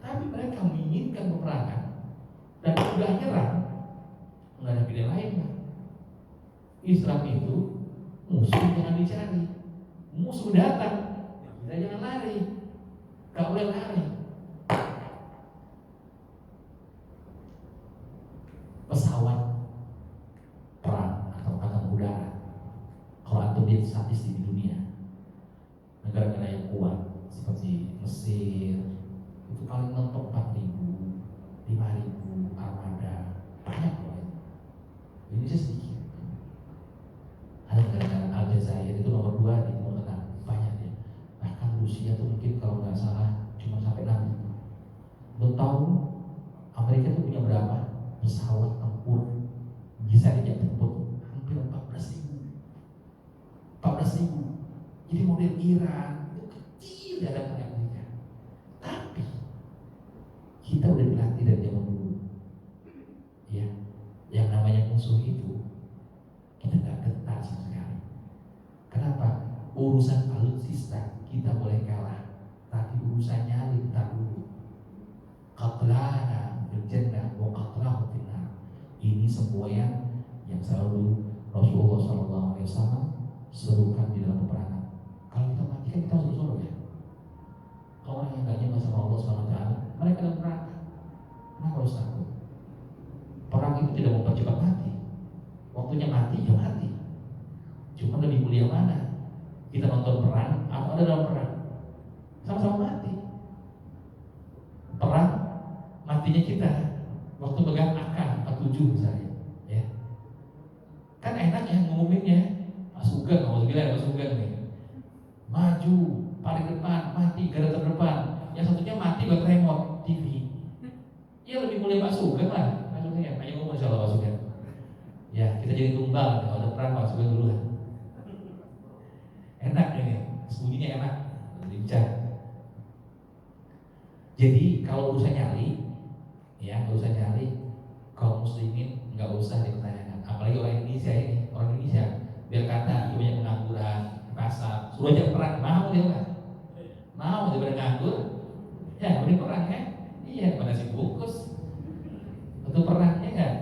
Tapi mereka menginginkan peperangan dan sudah nyerang, nggak ada pilihan lain. Islam itu musuh jangan dicari. Musuh datang, kita jangan lari. Gak boleh lari. Pesawat perang atau angkatan udara, kalau antum lihat statistik di dunia, negara-negara yang kuat seperti Mesir itu paling mentok 4.000, 5.000 armada, banyak loh. Indonesia sedikit. Ada negara-negara Aljazair itu nomor 2 di Timur Tengah, banyak ya. Bahkan Rusia tuh mungkin kalau nggak salah cuma sampai 6. Lo tahu Amerika tuh punya berapa pesawat tempur bisa dijak tempur? Hampir 14.000. Jadi model Iran itu kecil di hadapan Amerika. Tapi kita udah dilatih dari zaman dulu. Ya, yang namanya musuh itu kita nggak gentar sama sekali. Kenapa? Urusan alutsista kita boleh kalah, tapi urusan nyali kita dulu. Qatlana fil jannah wa qatlahu fil nar. Ini semboyan yang selalu Rasulullah SAW serukan di dalam peperangan. Kalau kita mati kan kita masuk surga ya. Kalau orang yang gak nyembah sama Allah SWT, mereka dalam neraka. Kenapa harus takut? Perang itu tidak mempercepat mati. Waktunya mati ya mati. Cuma lebih mulia mana? Kita nonton perang atau ada dalam perang? Sama-sama mati. Perang matinya kita waktu pegang AK-47 misalnya, ya. Kan enak ya ngumuminnya. Pak Sugeng, Pak Sugeng nih. Maju paling depan, mati garda terdepan. Yang satunya mati buat remote TV. Ya lebih mulia Pak Sugeng lah. Pak Sugeng ya, hanya ngomong insyaallah Pak Sugeng. Ya, kita jadi tumbal kalau ada perang Pak Sugeng duluan. Enak ini, sembunyinya enak, lincah. Jadi kalau urusan nyali, ya urusan nyali, kaum muslimin nggak usah dipertanyakan. Apalagi orang Indonesia ini, orang Indonesia biar kata banyak pengangguran, pasar, suruh aja perang, mau dia kan? Mau daripada nganggur, ya boleh perang kan? Iya, pada si bungkus, untuk perangnya kan?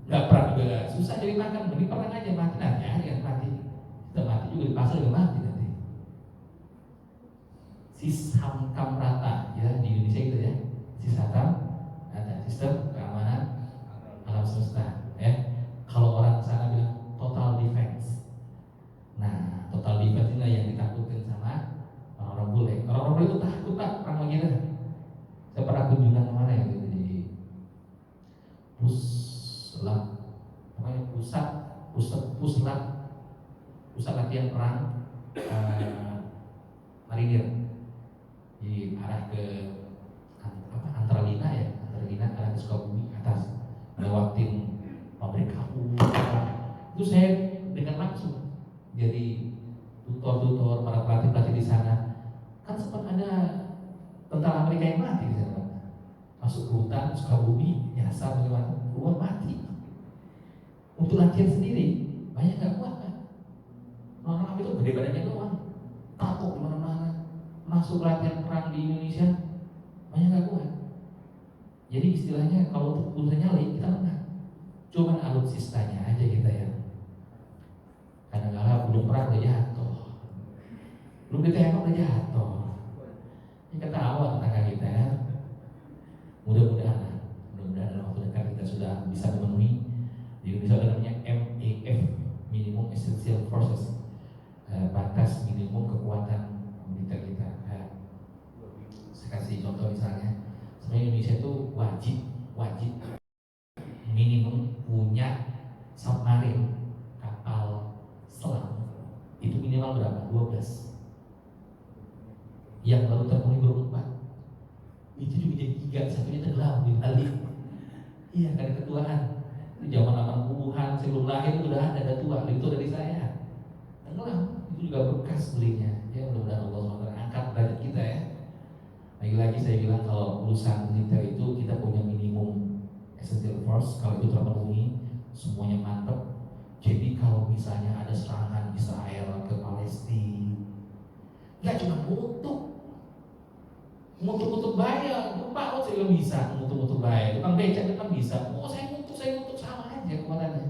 Nggak perang juga susah jadi makan, lebih perang aja mati nanti, ya mati, kita mati juga di pasar juga mati nanti. Sistem rata ya di Indonesia gitu ya, sistem ada sistem keamanan alam semesta ya. Kalau orang sana bilang total defense. Nah, total defense ini yang ditakutin sama orang-orang bule. Orang-orang bule itu takut tak perang lagi dah. Saya pernah kunjungan kemana ya gitu di pusat, pokoknya pusat latihan perang marinir di arah ke antara Lina arah ke Sukabumi atas, lewatin pabrik kapur. Itu saya dengan langsung jadi tutor para pelatih di sana. Kan sempat ada tentara Amerika yang mati di sana, masuk ke hutan Sukabumi, nyasar bagaimana, keluar mati. Untuk latihan sendiri banyak nggak kuat kan? Orang itu gede badannya doang, tato di mana-mana. Masuk latihan perang di Indonesia banyak nggak kuat. Jadi istilahnya kalau untuk urusan nyali kita menang, cuman alutsistanya aja kita ya. Kadang-kadang belum perang udah jatuh, belum ditembak udah jatuh. Ini ketawa tetangga kita ya. Mudah-mudahan dalam waktu dekat kita sudah bisa Di Indonesia ada namanya MAF, Minimum Essential Forces, batas minimum kekuatan militer kita. Saya kasih contoh misalnya, sebenarnya Indonesia itu wajib minimum punya submarine, kapal selam. Itu minimal berapa? 12. Yang baru terpenuhi baru 4. Itu juga jadi 3, satunya tenggelam di Bali. Iya, ada ketuaan. Itu zaman 80-an sebelum lahir itu udah ada tua, lebih tua dari saya. Tenggelam, itu juga bekas belinya. Ya mudah-mudahan Allah SWT angkat derajat kita ya. Lagi-lagi saya bilang kalau urusan militer itu kita punya minimum essential force, kalau itu terpenuhi semuanya mantap. Jadi kalau misalnya ada serangan Israel ke Palestina, nggak cuma ngutuk bahaya, Pak, saya juga bisa ngutuk bahaya. Tukang becak itu kan bisa. Oh, saya ngutuk sama aja kekuatannya.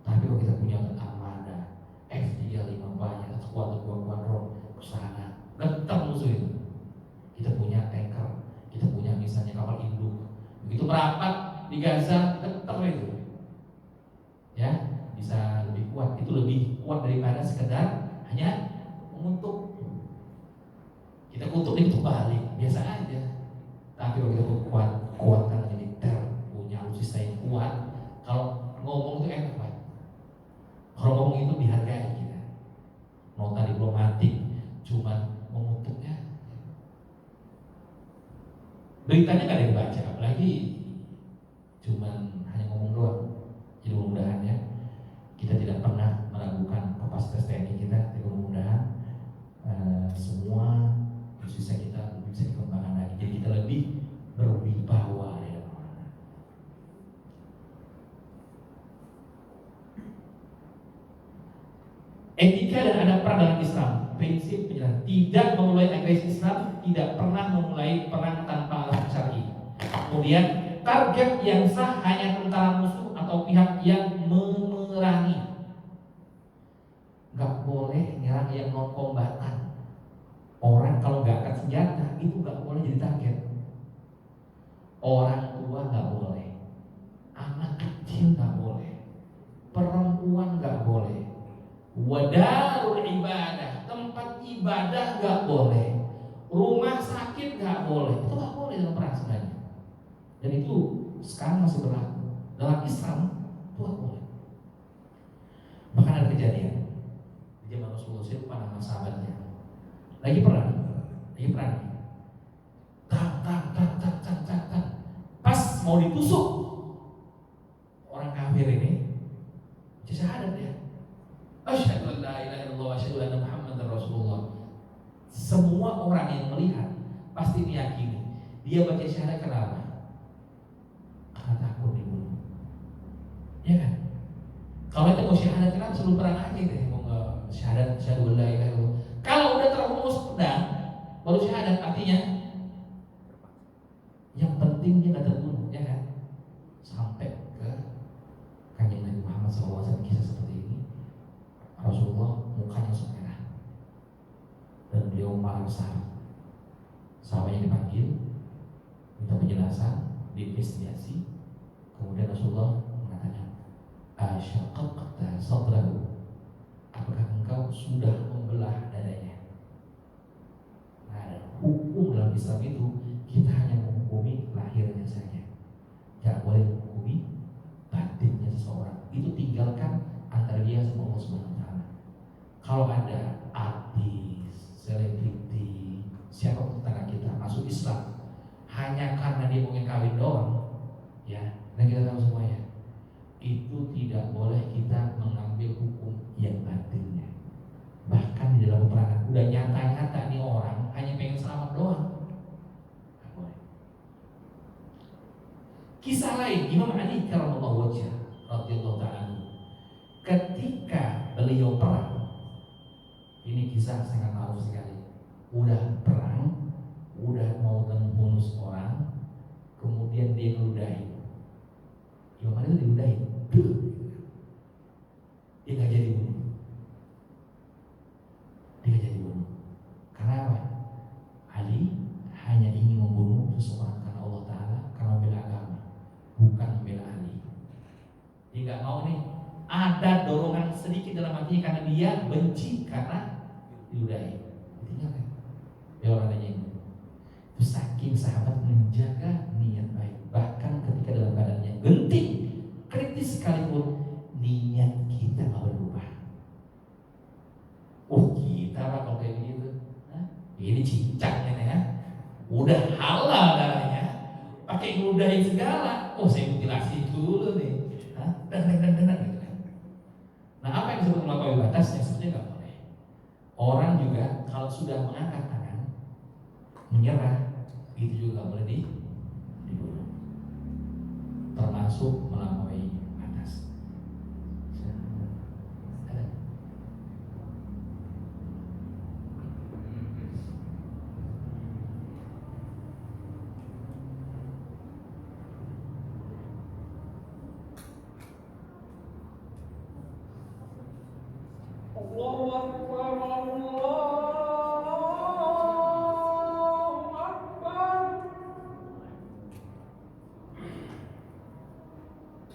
Tapi kalau kita punya armada F-35 banyak, kuat kuadron ke sana, gentar musuh itu. Kita punya tanker, kita punya misalnya kapal induk. Begitu merapat di Gaza, gentar itu. Ya, bisa lebih kuat. Itu lebih kuat daripada sekedar hanya mengutuk. Kita kutuk itu balik, biasa aja. Tapi kalau kita kuatkan militer, punya alutsista yang kuat, kalau ngomong itu enak Pak. Kalau ngomong itu dihargai kita. Nota diplomatik, cuman mengutuknya. Beritanya nggak ada yang baca, apalagi cuman hanya ngomong doang. Jadi mudah-mudahan ya, kita tidak pernah meragukan kapasitas TNI kita. Jadi mudah-mudahan semua bisa kita bisa dikembangkan lagi. Jadi kita lebih berwibawa ya. Etika dan adab perang dalam Islam. Prinsip penjelasan tidak memulai agresi Islam, tidak pernah memulai perang tanpa alasan syar'i. Kemudian target yang sah hanya tentara musuh atau pihak yang memerangi. Gak boleh nyerang yang non kombatan. Orang kalau gak angkat senjata itu gak boleh jadi target. Orang tua gak boleh, anak kecil gak boleh, perempuan gak boleh, wadarul ibadah, tempat ibadah gak boleh, rumah sakit gak boleh. Itu gak boleh dalam perang sebenarnya. Dan itu sekarang masih berlaku dalam Islam. Itu gak boleh. Bahkan ada kejadian di zaman Rasulullah SAW nama sahabatnya lagi perang. Tak. Pas mau ditusuk orang kafir ini, syahadat ya. Asyhadu an la ilaha illallah wa asyhadu anna Muhammadar Rasulullah. Semua orang yang melihat pasti meyakini dia baca syahadat kenapa? Karena takut dibunuh. Ya kan? Kalau itu mau syahadat kenapa sebelum perang aja deh, mau syahadat asyhadu an la ilaha illallah. Kalau udah terhunus pedang baru syahadat, artinya yang penting dia nggak terbunuh, ya kan? Sampai ke Kanjeng Nabi Muhammad SAW kisah seperti ini. Rasulullah mukanya langsung merah dan beliau marah besar. Sahabatnya dipanggil, minta penjelasan, diinvestigasi. Kemudian Rasulullah mengatakan, asyaqaqta sadrahu, apakah engkau sudah membelah dadanya? Nah, hukum dalam Islam itu kita hanya menghukumi lahirnya saja, tidak boleh menghukumi batinnya seseorang. Itu tinggalkan antara dia sama Allah Subhanahu wa taala. Kalau ada artis, selebriti, siapa tetangga kita masuk Islam hanya karena dia pengen kawin doang, ya, dan kita tahu semuanya, itu tidak boleh kita mengambil hukum yang batinnya. Bahkan di dalam peperangan udah nyata-nyata nih orang hanya pengen selamat doang. Nggak boleh. Kisah lain, Imam Ali karramallahu wajhah radhiyallahu ta'ala, ketika beliau perang, ini kisah sangat ma'ruf sekali. Udah perang, udah mau membunuh orang, kemudian dia ngeludahin. Imam Ali itu diludahin, dia nggak jadi bunuh. Dia jadi bunuh. Karena apa? Ali hanya ingin membunuh seseorang karena Allah Ta'ala, karena membela agama, bukan membela Ali. Dia nggak mau matinya karena dia benci karena diludahi. Ditinggalkan. Ya orang tanya itu. Saking sahabat menjaga niat baik, bahkan ketika dalam keadaannya genting, kritis sekalipun, niat kita nggak berubah. Oh kita pak kalau kayak begitu, ini cincang ini ya, udah halal darahnya, pakai ngeludahin segala. Oh saya mutilasi dulu nih, dan gitu kan. Nah apa yang disebut melampaui batasnya sebenarnya nggak boleh. Orang juga kalau sudah mengangkat tangan, menyerah, itu juga boleh dibunuh, termasuk melampaui batas. Allahu Akbar, Allahu Akbar,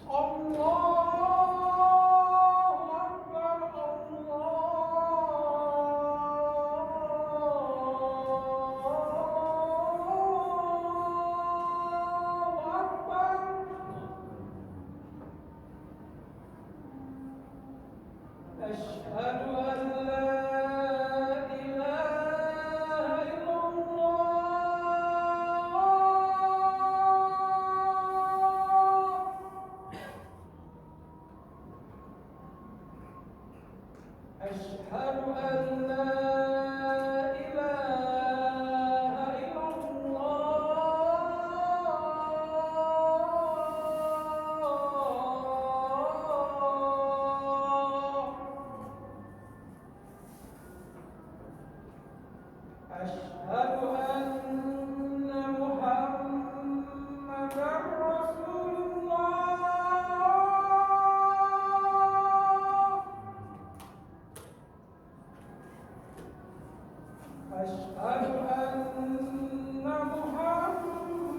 Allahu Akbar, Allahu Akbar. Asyhadu an la ilaha illallah. Asyhadu an la ilaha illallah. Asyhadu anna Muhammadar Rasulullah. Asyhadu anna Muhammadar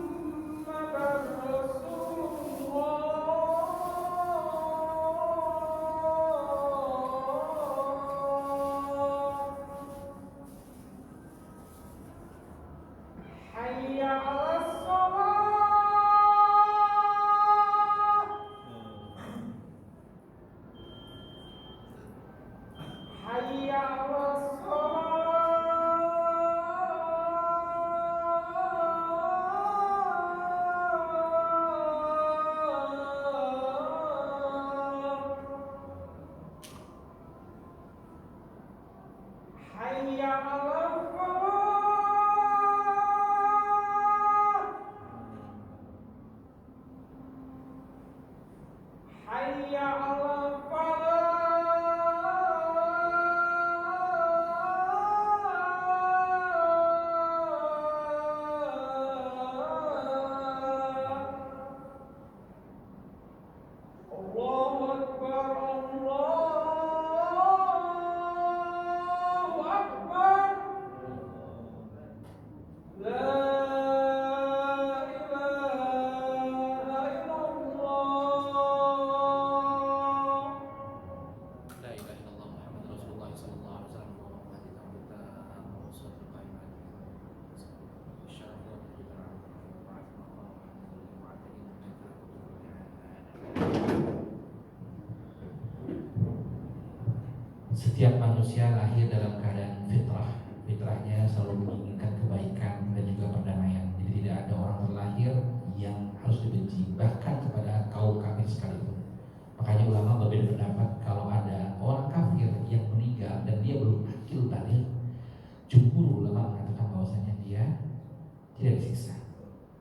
Rasulullah. Hayya 'alas shalah. Hayya 'alas shalah. Hayya 'alal falah. Hayya 'alal falah. Allahu Akbar, Allahu Akbar. La ilaha illallah. La ilaha illallah Muhammad Rasulullah sallallahu alaihi wasallam wa mati ta'budu wa sallu qaiman. Syarafun wa setiap manusia lahir dalam keadaan fitrah. Fitrahnya selalu menginginkan kebaikan dan juga perdamaian. Jadi tidak ada orang terlahir yang harus dibenci, bahkan kepada kaum kafir sekalipun. Makanya ulama berbeda pendapat kalau ada orang kafir yang meninggal dan dia belum akil balik, jumhur ulama mengatakan bahwasanya dia tidak disiksa,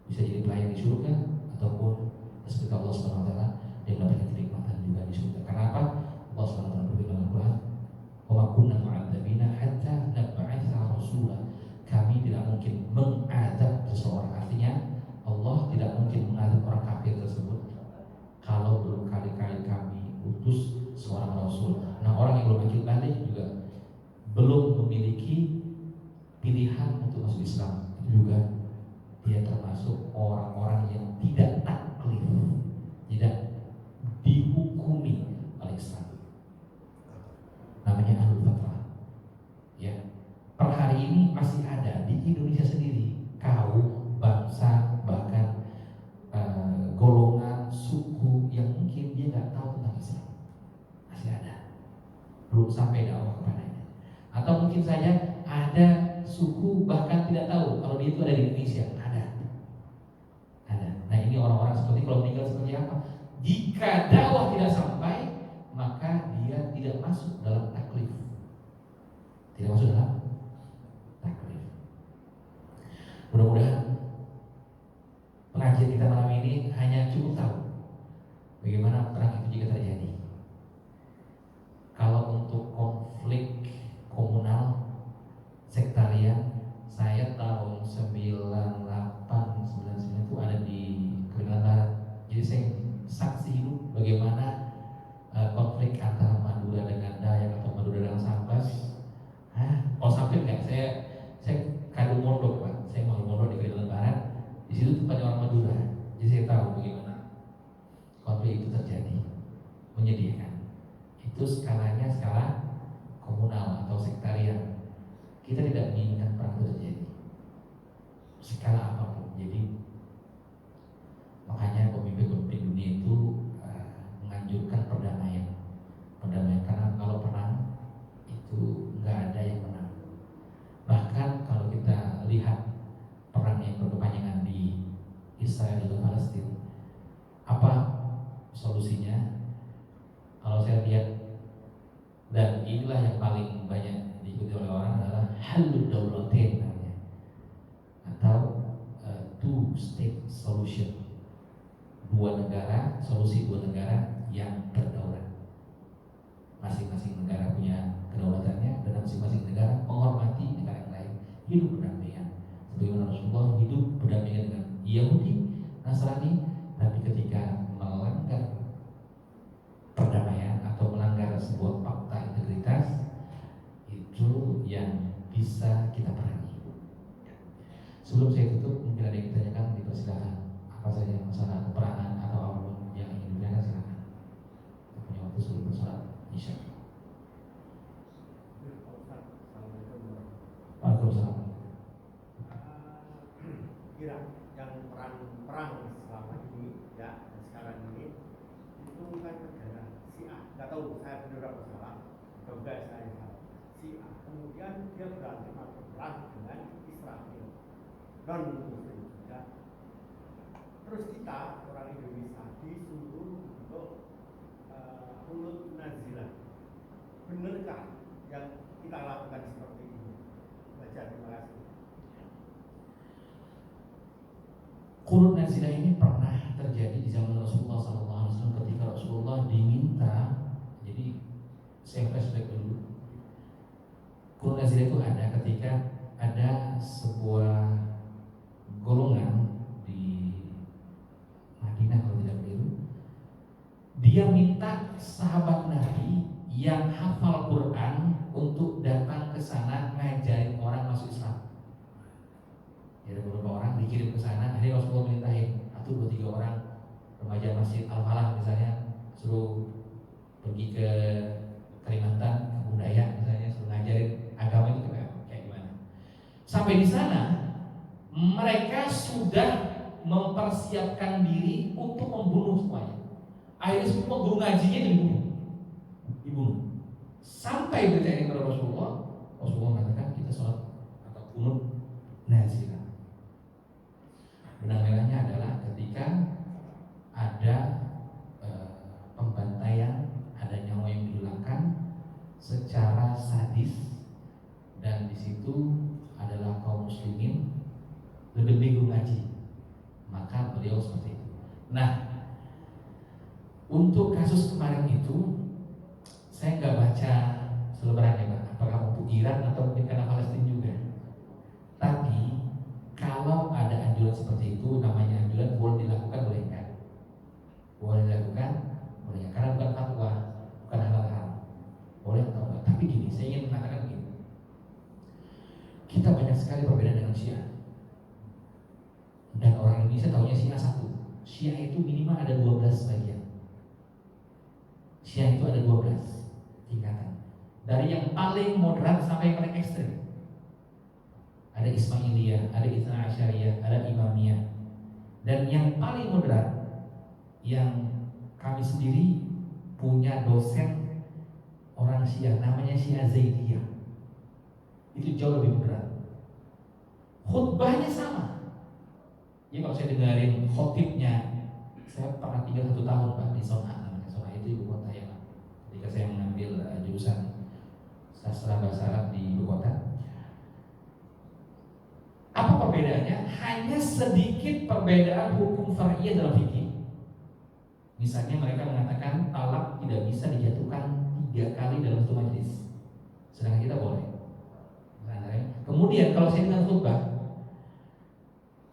bisa jadi pelayan di surga ataupun seperti Allah Subhanahu wa taala dia mendapatkan kenikmatan juga di surga. Karena apa? Allah Subhanahu wa taala berfirman dalam Al-Qur'an, "Wa ma kunna mu'adzabina hatta nab'atsa rasula." Kami tidak mungkin mengadab seseorang. Artinya Allah tidak mungkin mengadab orang kafir tersebut kalau belum kali-kali kami utus seorang rasul. Nah orang yang belum akil balik juga belum memiliki pilihan untuk masuk Islam, itu juga dia termasuk orang-orang yang tidak taklif, tidak dihukumi oleh Islam. Indonesia sendiri, kaum, bangsa, bahkan golongan, suku yang mungkin dia nggak tahu tentang Islam. Masih ada, belum sampai dakwah kepadanya. Atau mungkin saja ada suku bahkan tidak tahu kalau dia itu ada di Indonesia. Ada. Nah, ini orang-orang seperti kalau meninggal seperti apa? Jika dakwah tidak sampai, maka dia tidak masuk dalam taklif. Tidak masuk dalam taklif. Mudah-mudahan pengajian kita malam ini hanya cukup tahu bagaimana perang itu jika terjadi. Kalau untuk konflik komunal sektarian, saya tahun 98 99 itu ada di Kalimantan Barat. Jadi saya saksi hidup bagaimana konflik antara Madura dengan Dayak atau Madura dengan Sambas. Kalau sampai nggak, saya kado mondok Pak. Saya mau mondok di Kalimantan Barat. Di situ tempatnya orang Madura. Jadi saya tahu bagaimana konflik itu terjadi. Menyedihkan. Itu skalanya skala komunal atau sektarian. Kita tidak menginginkan perang itu terjadi, skala apapun. Jadi makanya pemimpin-pemimpin dunia itu menganjurkan perdamaian, karena kalau perang itu nggak ada yang menang. Bahkan kalau kita lihat perang yang berkepanjangan di Israel dan Palestina, apa solusinya? Kalau saya lihat, dan inilah yang paling banyak diikuti oleh orang, adalah halul daulatain namanya, atau two state solution, solusi dua negara yang berdaulat. Masing-masing negara punya kedaulatannya dan masing-masing negara menghormati negara yang lain, hidup berdamaian. Sebagaimana Rasulullah hidup berdamaian dengan Yahudi, Nasrani, tapi ketika melanggar perdamaian atau melanggar sebuah fakta integritas, itu yang bisa kita perangi. Sebelum saya tutup, mungkin ada yang ditanyakan, dipersilakan. Apa saja masalah peperangan atau apapun yang ingin ditanyakan, silakan. Kita punya waktu sebelum bersolat Isya. Waalaikumsalam. Kira yang perang selama ini ya sekarang ini itu bukan negara Syiah, nggak tahu saya benar apa salah, semoga saya salah. Syiah kemudian dia berantem atau perang dengan Israel non muslim ya. Terus kita orang Indonesia disuruh untuk Qunut Nazilah. Benarkah yang kita lakukan seperti ini? Baca, terima kasih. Qunut Nazilah ini pernah terjadi di zaman Rasulullah SAW ketika Rasulullah diminta. Jadi saya flashback dulu. Qunut Nazilah itu ada ketika ada sebuah golongan di Madinah kalau tidak keliru. Dia minta sahabat Nabi yang hafal Quran untuk datang ke sana ngajarin orang masuk Islam. Ya, ada beberapa orang dikirim ke sana. Akhirnya Rasulullah mintain atau 2-3 orang remaja Masjid Al-Falah misalnya, suruh pergi ke Kalimantan, ke budaya misalnya, suruh ngajarin agama itu kayak gimana. Sampai di sana mereka sudah mempersiapkan diri untuk membunuh semuanya. Akhirnya semua guru ngajinya dibunuh. Sampai berita ini kepada Rasulullah mengatakan kita sholat atau qunut nazilah. Benang merahnya adalah ketika ada pembantaian, ada nyawa yang dihilangkan secara sadis, dan di situ adalah kaum muslimin lebih bingung ngaji, maka beliau seperti itu. Nah, untuk kasus kemarin itu saya nggak baca selebarannya Pak, apakah untuk Iran atau mungkin karena Palestina juga. Tapi kalau ada anjuran seperti itu, namanya anjuran, boleh dilakukan boleh enggak? Boleh dilakukan boleh enggak? Karena bukan fatwa, bukan halal. Boleh atau enggak? Tapi gini, saya ingin mengatakan begini. Kita banyak sekali perbedaan dengan Syiah. Dan orang Indonesia tahunya Syiah satu. Syiah itu minimal ada 12 bagian. Syiah itu ada 12 tingkatan. Dari yang paling moderat sampai yang paling ekstrim. Ada ada Ismailiyah, ada Itsna Asyariyah, ada Imamiyah. Dan yang paling moderat, yang kami sendiri punya dosen orang Syiah, namanya Syiah Zaidiyah. Itu jauh lebih moderat. Khutbahnya sama. Jadi kalau saya dengerin khotibnya, saya pernah tinggal 1 tahun Pak di Son'a, namanya Son'a itu ibu kota Yaman. Ketika saya mengambil jurusan sastra bahasa Arab di ibu kota. Apa perbedaannya? Hanya sedikit perbedaan hukum far'iyah dalam fikih. Misalnya mereka mengatakan talak tidak bisa dijatuhkan 3 kali dalam satu majelis, sedangkan kita boleh. Kemudian kalau saya dengar khutbah,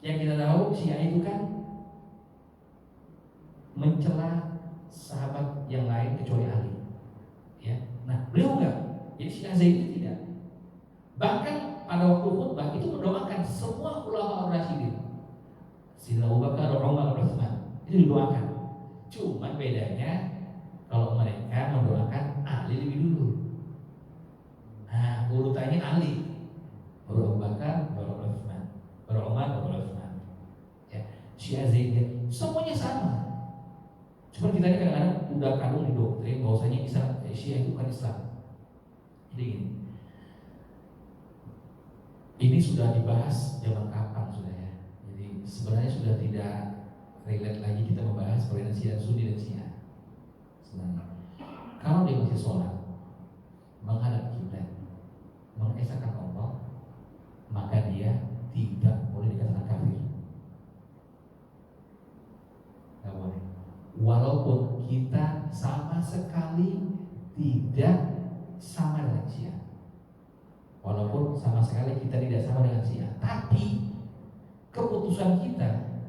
yang kita tahu Syiah itu kan mencela sahabat yang lain kecuali Ali. Ya, nah beliau enggak. Jadi Syiah Zaidi tidak. Bahkan pada waktu khutbah itu mendoakan semua ulama Rasyidin, Sayyidina Abu Bakar, Umar, Utsman, itu didoakan. Cuma bedanya kalau mereka mendoakan Ali lebih dulu. Nah, urutannya Ali, baru Abu Bakar, baru Utsman, baru Umar, baru Utsman. Ya, Syiah Zaidiyah semuanya sama. Cuma kita ini kadang-kadang udah kadung di doktrin bahwasanya Syiah itu bukan Islam. Jadi ini sudah dibahas zaman kapan sudah ya. Jadi sebenarnya sudah tidak relate lagi kita membahas perbedaan Syiah Sunni dan Syiah. Sebenarnya kalau dia masih sholat menghadap kiblat, mengesahkan Allah, maka dia tidak boleh dikatakan kafir. Tidak boleh. Walaupun kita sama sekali tidak sama dengan Syiah, walaupun sama sekali kita tidak sama dengan Syiah, tapi keputusan kita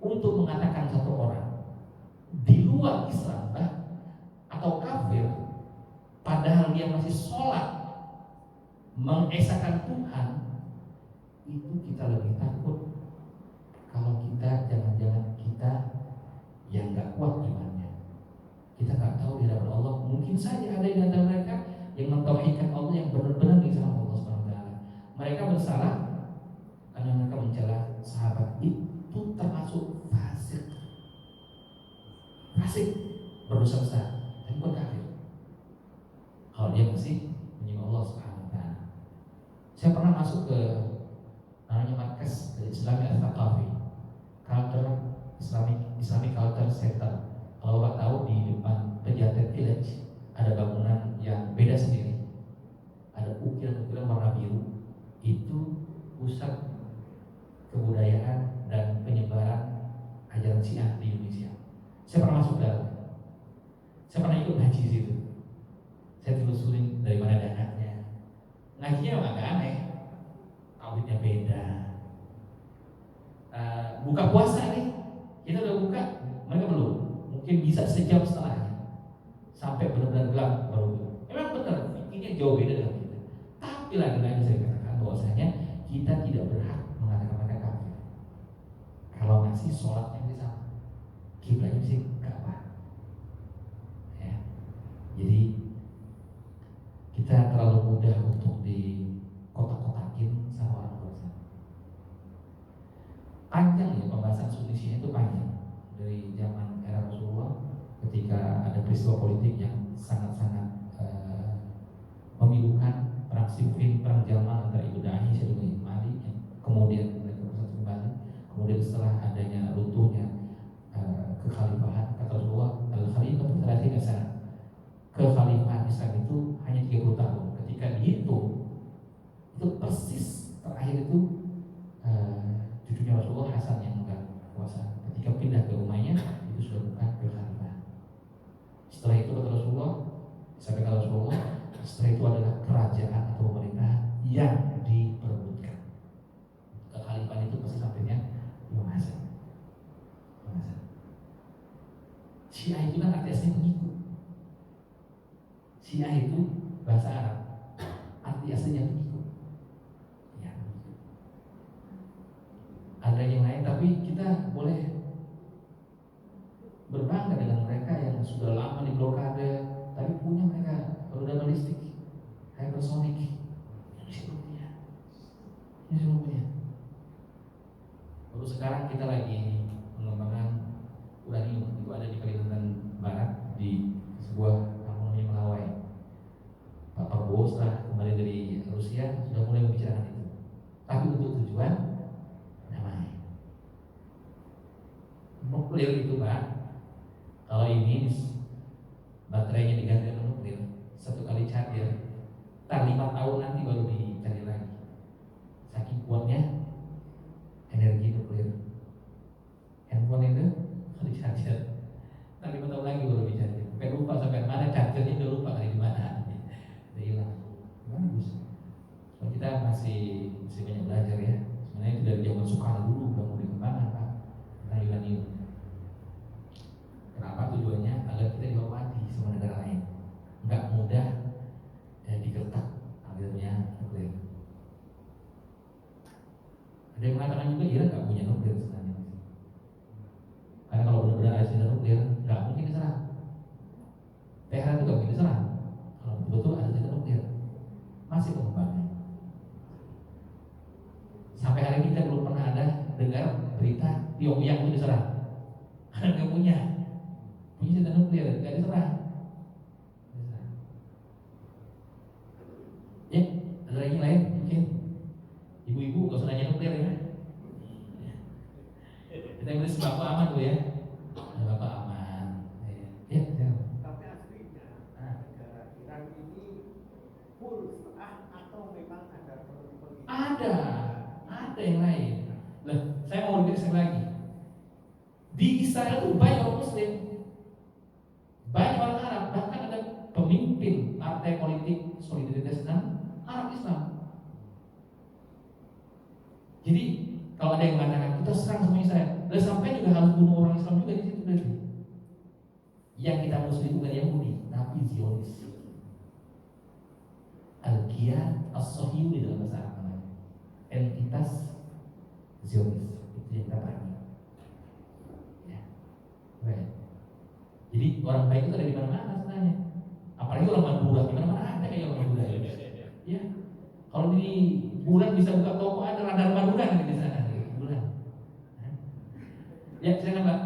untuk mengatakan satu orang di luar Islam atau kafir, padahal dia masih sholat mengesahkan Tuhan, itu kita lebih takut kalau kita jangan-jangan kita yang nggak kuat imannya. Kita nggak tahu di hadapan Allah, mungkin saja ada di antara mereka yang mentauhidkan Allah yang benar-benar bersama Allah Subhanahu wa taala. Mereka bersalah karena mereka mencela sahabat, itu termasuk fasik. Fasik, berdosa besar, tapi bukan kafir. Kalau dia masih menyembah Allah Subhanahu wa taala. Saya pernah masuk ke namanya markas Islami Al-Thaqafi, Culture Islamic Culture Center. Kalau Bapak tahu di depan Pejaten Village ada bangunan yang beda sendiri. Ada ukiran-ukiran warna biru. Itu pusat kebudayaan dan penyebaran ajaran Syiah di Indonesia. Saya pernah masuk dalam. Saya pernah ikut ngaji di situ. Saya telusurin dari mana dananya. Ngajinya agak aneh. Tauhidnya beda. Buka puasa nih, kita udah buka, mereka belum. Mungkin bisa sejam setelahnya sampai benar-benar gelap baru itu. Memang benar, fikirnya jauh beda dengan kita. Tapi lagi-lagi saya katakan bahwasanya kita tidak berhak mengatakan mereka kafir. Kalau masih sholatnya bisa sama, kiblatnya sih Ka'bah. Ya. Jadi kita terlalu mudah untuk di kotak-kotakin sama orang luar sana. Panjang ya pembahasan Sunni Syiah itu panjang. Dari zaman era Rasulullah ketika ada peristiwa politik yang sangat-sangat memilukan, perang Siffin, perang Jamal antara Ibnu Aisyah dengan Imam Ali, kemudian mereka bersatu kembali. Kemudian setelah adanya runtuhnya kekhalifahan, kata Rasulullah, al-khalifah itu 30 sana. Kekhalifahan Islam itu hanya 30 tahun. Ketika dihitung itu persis terakhir itu cucunya Rasulullah Hasan yang memegang kekuasaan. Ketika pindah ke Umayyah itu sudah bukan kekhalifahan. Setelah itu kata Rasulullah, sampai kata Rasulullah, setelah itu adalah kerajaan atau pemerintahan yang diperebutkan. Kekhalifahan itu pasti sampainya Imam Hasan. Syiah itu kan arti aslinya pengikut. Syiah itu bahasa Arab, arti aslinya pengikut. Ya, pengikut. Ada yang lain, tapi kita boleh berbangga dengan mereka yang sudah lama di blokade, tapi punya mereka rudal balistik, hypersonic, Indonesia punya. Ini semua punya. Baru sekarang kita lagi mengembangkan uranium, itu ada di Kalimantan Barat di sebuah kampung namanya Melawai. Pak Prabowo setelah kembali dari Rusia sudah mulai membicarakan itu, tapi untuk tujuan damai. Nuklir itu Pak, kalau ini baterainya diganti dengan nuklir, satu kali charger, tak 5 tahun nanti baru dicari lagi. Saking kuatnya energi nuklir. Handphone itu kalau di charger, tak 5 tahun lagi baru dicari. Sampai lupa sampai mana chargernya, udah lupa kali di mana, udah hilang. Bagus. Kalau kita masih banyak belajar ya. Sebenarnya itu dari zaman Soekarno dulu udah mau dikembangkan Pak. Uranium. Kenapa tujuannya? Agar kita dihormati sama negara lain. Enggak mudah digertak akhirnya nuklir. Ada yang mengatakan juga Iran nggak punya nuklir sebenarnya. Karena kalau benar-benar ada senjata nuklir, nggak mungkin diserang. Tehran juga mungkin diserang. Kalau betul-betul ada senjata nuklir, masih pengembangnya. Sampai hari ini kita belum pernah ada dengar berita Pyongyang itu diserang. Karena nggak punya senjata nuklir, nggak diserang. Ya, ada lagi lain mungkin. Ibu-ibu gak usah nanya nuklir ya. Kita beli sembako aman tuh ya. Sembako aman. Ya, ya. Tapi aslinya negara Iran ini full atau memang ada politik? Ada yang lain. Nah, saya mau lebih lagi. Di Israel itu banyak orang Muslim, banyak orang Arab, bahkan ada pemimpin partai politik solidaritas Islam Arab Islam. Jadi kalau ada yang mengatakan kita serang sama Israel, dan sampai juga harus bunuh orang Islam juga di situ berarti. Yang kita muslim bukan Yahudi, tapi Zionis. Al-Qiyad As-Sahih di dalam bahasa Arab namanya. Entitas Zionis itu yang kita pahami. Ya, baik. Jadi orang baik itu ada di mana-mana sebenarnya. Apalagi orang Madura, di mana-mana ada kayak orang Madura. Ya, kalau di bulan bisa buka toko ada radar Madura di sana. Bulan. Ya, silakan Pak.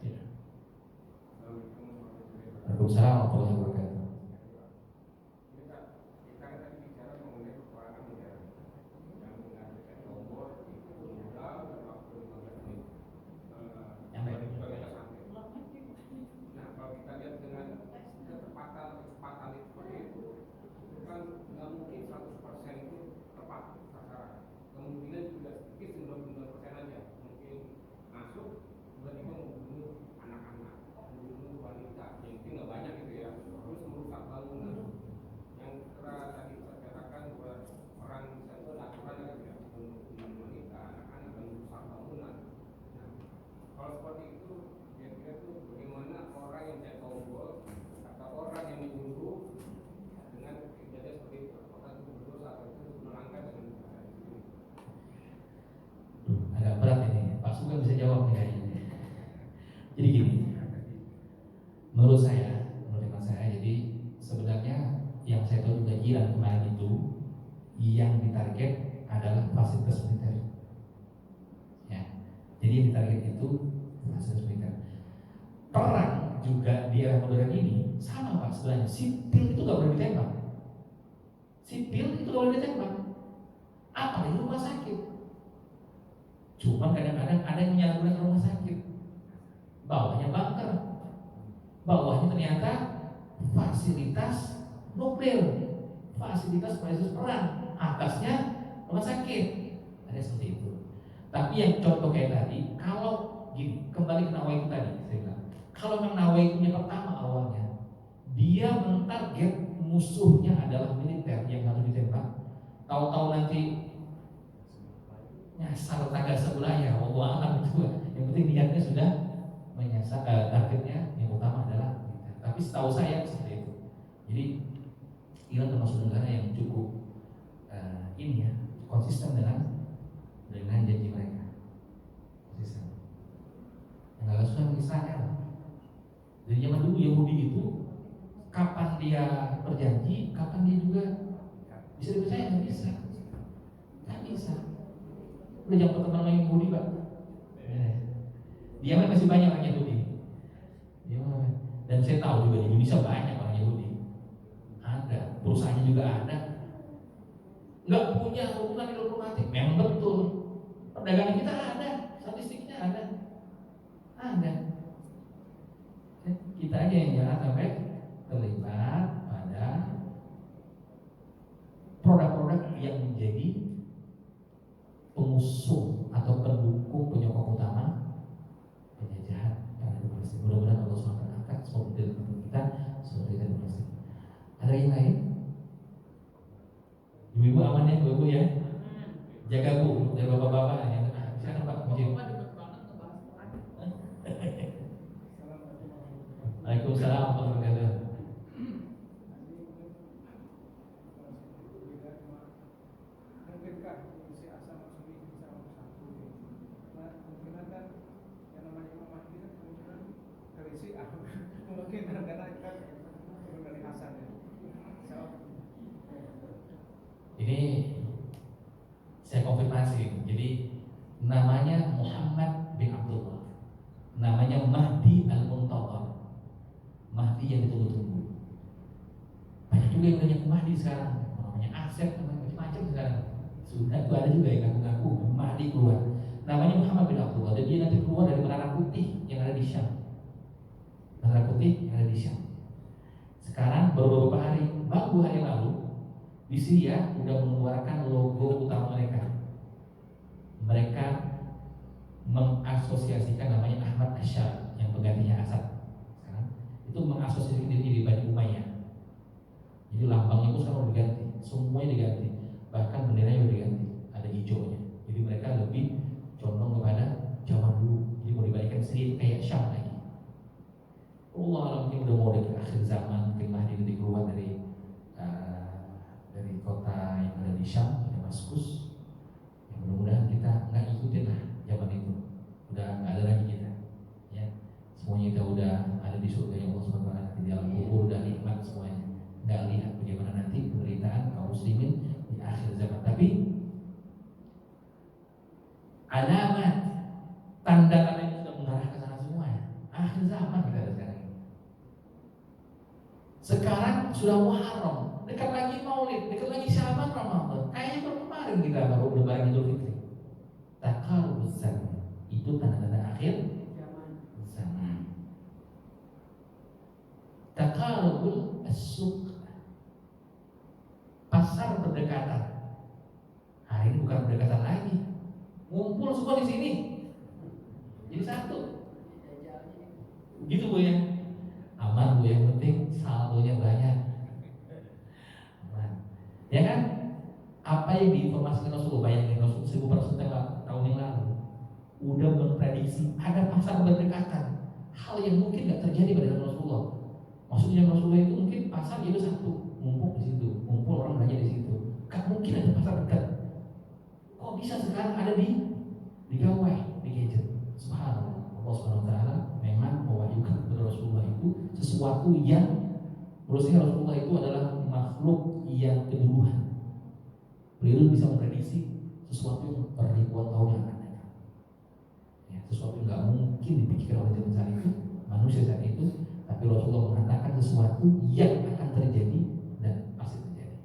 Ya. Waalaikumsalam warahmatullahi wabarakatuh. Kita kan tadi bicara mengenai peperangan udara yang menghasilkan nomor itu mudah dan waktu 15 menit. Sebagai sampai. Nah, kalau kita lihat dengan kecepatan itu seperti itu kan nggak mungkin 100% itu tepat sasaran. Kemungkinan juga sedikit 99% aja mungkin masuk tiba-tiba membunuh anak-anak, membunuh wanita, yang mungkin nggak banyak gitu ya, terus merusak bangunan. Yang tadi saya katakan bahwa orang misalnya aturan gitu ya, membunuh wanita, anak-anak dan merusak bangunan. Nah, kalau seperti itu, kira-kira itu bagaimana orang yang tidak tombol atau orang yang menyuruh dengan kejadian seperti itu, apakah itu berdosa atau itu melanggar dengan itu? Agak berat ini, Pak Sugeng bisa jawab nih kayaknya. Jadi gini, menurut hemat saya, jadi sebenarnya yang saya tahu juga Iran kemarin itu yang ditarget adalah fasilitas militer. Ya, jadi yang ditarget itu fasilitas militer. Perang juga di era modern ini sama Pak sebenarnya. Sipil itu nggak boleh ditembak. Sipil itu nggak boleh ditembak. Apalagi rumah sakit. Cuma kadang-kadang ada yang menyalahgunakan rumah sakit. Bawahnya bunker, bawahnya ternyata fasilitas nuklir, fasilitas perang, atasnya rumah sakit. Ada seperti itu. Tapi yang contoh kayak tadi, kalau gini, kembali ke Nawai itu tadi, saya bilang, kalau memang Nawai itu yang pertama awalnya, dia mentarget musuhnya adalah militer yang harus ditembak. Tahu-tahu nanti nyasar tetangga sebelah ya, alam itu. Yang penting niatnya sudah menyasar, targetnya yang utama adalah militer. Tapi setahu saya seperti itu. Jadi Iran termasuk negara yang cukup ini ya, konsisten dengan janji mereka. Konsisten. Yang agak susah Israel. Dari zaman dulu Yahudi itu kapan dia berjanji, kapan dia juga bisa dipercaya, nggak bisa. Nggak Udah jangan berteman sama Yahudi Pak. Di Yaman masih banyak orang Yahudi. Dan saya tahu juga di Indonesia banyak orang Yahudi. Ada, perusahaannya juga ada. Nggak punya hubungan diplomatik, memang betul. Perdagangan kita ada, statistiknya ada. Ada. Kita aja yang jangan sampai terlibat pada produk-produk yang menjadi pengusung atau pendukung penyokong utama penjajahan karena demokrasi. Mudah-mudahan Allah SWT angkat seperti kita seperti demokrasi. Ada yang lain? Ibu-ibu aman ya, ibu-ibu ya. Jaga Bu, dari bapak-bapak ya. Silakan Pak Mujib. Waalaikumsalam warahmatullahi wabarakatuh. Mungkinkah si asal masuk ini bisa satu? Nah, kemungkinan kan yang namanya Imam Mahdi kan kemungkinan dari si A. Mungkin karena kita dari Hasan ya. Ini saya konfirmasi. Jadi namanya Muhammad bin Abdullah. Namanya Mahdi al-Muntadhar. Mahdi yang ditunggu-tunggu. Banyak juga yang banyak Mahdi sekarang. Namanya Asep, macam-macam sekarang. Sudah itu ada juga yang ngaku-ngaku Mahdi keluar. Namanya Muhammad bin Abdullah. Dan dia nanti keluar dari Menara Putih yang ada di Syam. Menara Putih yang ada di Syam. Sekarang baru beberapa hari, baru 2 hari lalu, di Syria sudah mengeluarkan logo utama mereka. Mereka mengasosiasikan namanya Ahmad Asyar yang penggantinya Asad. Sekarang itu mengasosiasikan diri di Bani Umayyah. Jadi lambangnya itu sekarang diganti, semuanya diganti, bahkan benderanya sudah diganti, ada hijaunya. Jadi mereka lebih condong kepada zaman dulu. Jadi mau dibalikan Syria kayak Syam lagi. Allah mungkin udah mau dekat akhir zaman, mungkin Mahdi nanti keluar dari kota yang ada di Syam, Damaskus. Ya, mudah-mudahan kita nggak ikutin lah zaman itu. Udah nggak ada lagi kita. Ya, semuanya kita udah ada di surga yang Allah SWT, di dalam kubur dan nikmat semuanya. Nggak lihat bagaimana nanti penderitaan kaum muslimin di akhir zaman. Tapi alamat tanda-tanda itu sudah mengarah ke sana semua. Ya. Akhir zaman kita ada sekarang. Sekarang sudah Muharram. Dekat lagi Maulid, dekat lagi Syaban Ramadan. Kayaknya baru kemarin kita baru lebaran Idul Fitri. Taqarrubuz zaman. Itu tanda-tanda akhir zaman. Taqarrubul as-suq. Pasar berdekatan. Hari ini bukan berdekatan lagi. Ngumpul semua di sini. Jadi satu. Gitu Bu ya. Aman Bu, yang penting saldonya banyak. Ya kan? Apa yang diinformasikan Rasulullah, bayangin Rasul 1400 tahun yang lalu udah memprediksi ada pasar berdekatan, hal yang mungkin nggak terjadi pada zaman Rasulullah. Maksudnya Rasulullah itu mungkin pasar itu satu, ngumpul di situ, ngumpul orang belanja di situ. Gak mungkin ada pasar dekat. Kok bisa sekarang ada di gawai, di gadget? Subhanallah. Allah Subhanahu wa taala memang mewahyukan kepada Rasulullah itu sesuatu yang menurut Rasulullah itu adalah makhluk yang keduluan. Beliau bisa memprediksi sesuatu yang ribuan tahun yang akan datang. Ya, sesuatu yang nggak mungkin dipikirkan oleh zaman saat itu, manusia saat itu, tapi Rasulullah mengatakan sesuatu yang akan terjadi dan pasti terjadi.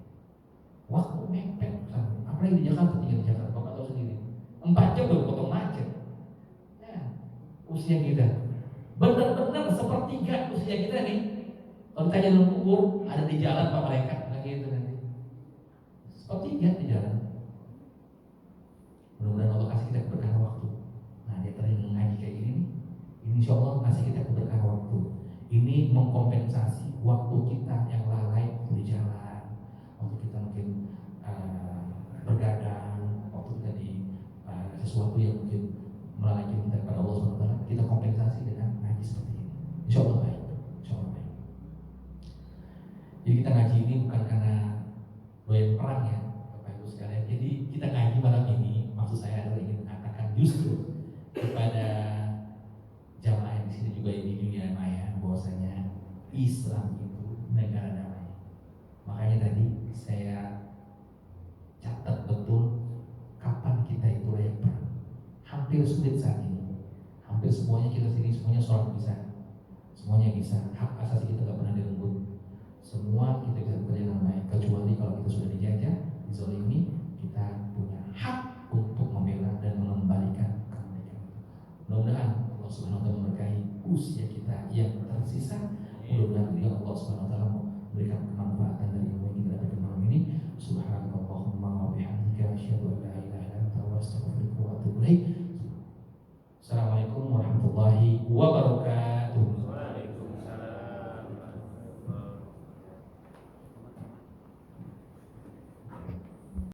Waktu mepet, apalagi di Jakarta, tinggal di Jakarta, Bapak tahu sendiri. 4 jam baru potong macet. Ya, usia kita benar-benar sepertiga usia kita nih. Kalau tanya dalam kubur, ada di jalan Pak mereka lagi itu nanti. Sepertiga di jalan. Mudah-mudahan Allah kasih kita keberkahan waktu. Nah, dia tadi mengaji kayak gini nih. Ini insya Allah kasih kita keberkahan waktu. Ini mengkompensasi waktu kita yang lalai di jalan, waktu kita mungkin bergadang, waktu kita di sesuatu yang mungkin melalaikan kita kepada Allah SWT. Kita kompensasi dengan ngaji seperti ini. Insya Allah baik. Jadi kita ngaji ini bukan karena doyan perang ya, Bapak Ibu sekalian. Jadi kita ngaji malam ini, maksud saya adalah ingin mengatakan justru kepada jamaah di sini juga di dunia maya bahwasanya Islam itu negara damai. Makanya tadi saya catat betul kapan kita itu layak perang. hampir sulit saat ini. Hampir semuanya kita sini semuanya sholat bisa, semuanya bisa. Hak asasi kita nggak pernah direnggut. Semua kita bisa bekerja dengan baik, kecuali kalau kita sudah dijajah, dizalimi, kita punya hak untuk membela dan mengembalikan kemerdekaan. Mudah-mudahan Allah Subhanahu wa taala memberkahi usia kita yang tersisa. Mudah-mudahan juga Allah Subhanahu wa taala memberikan kemanfaatan dari ilmu yang kita dapatkan malam ini. Subhanallahumma wa bihamdika asyhadu an la ilaha illa anta astaghfiruka wa atubu ilaik. Assalamualaikum warahmatullahi wabarakatuh.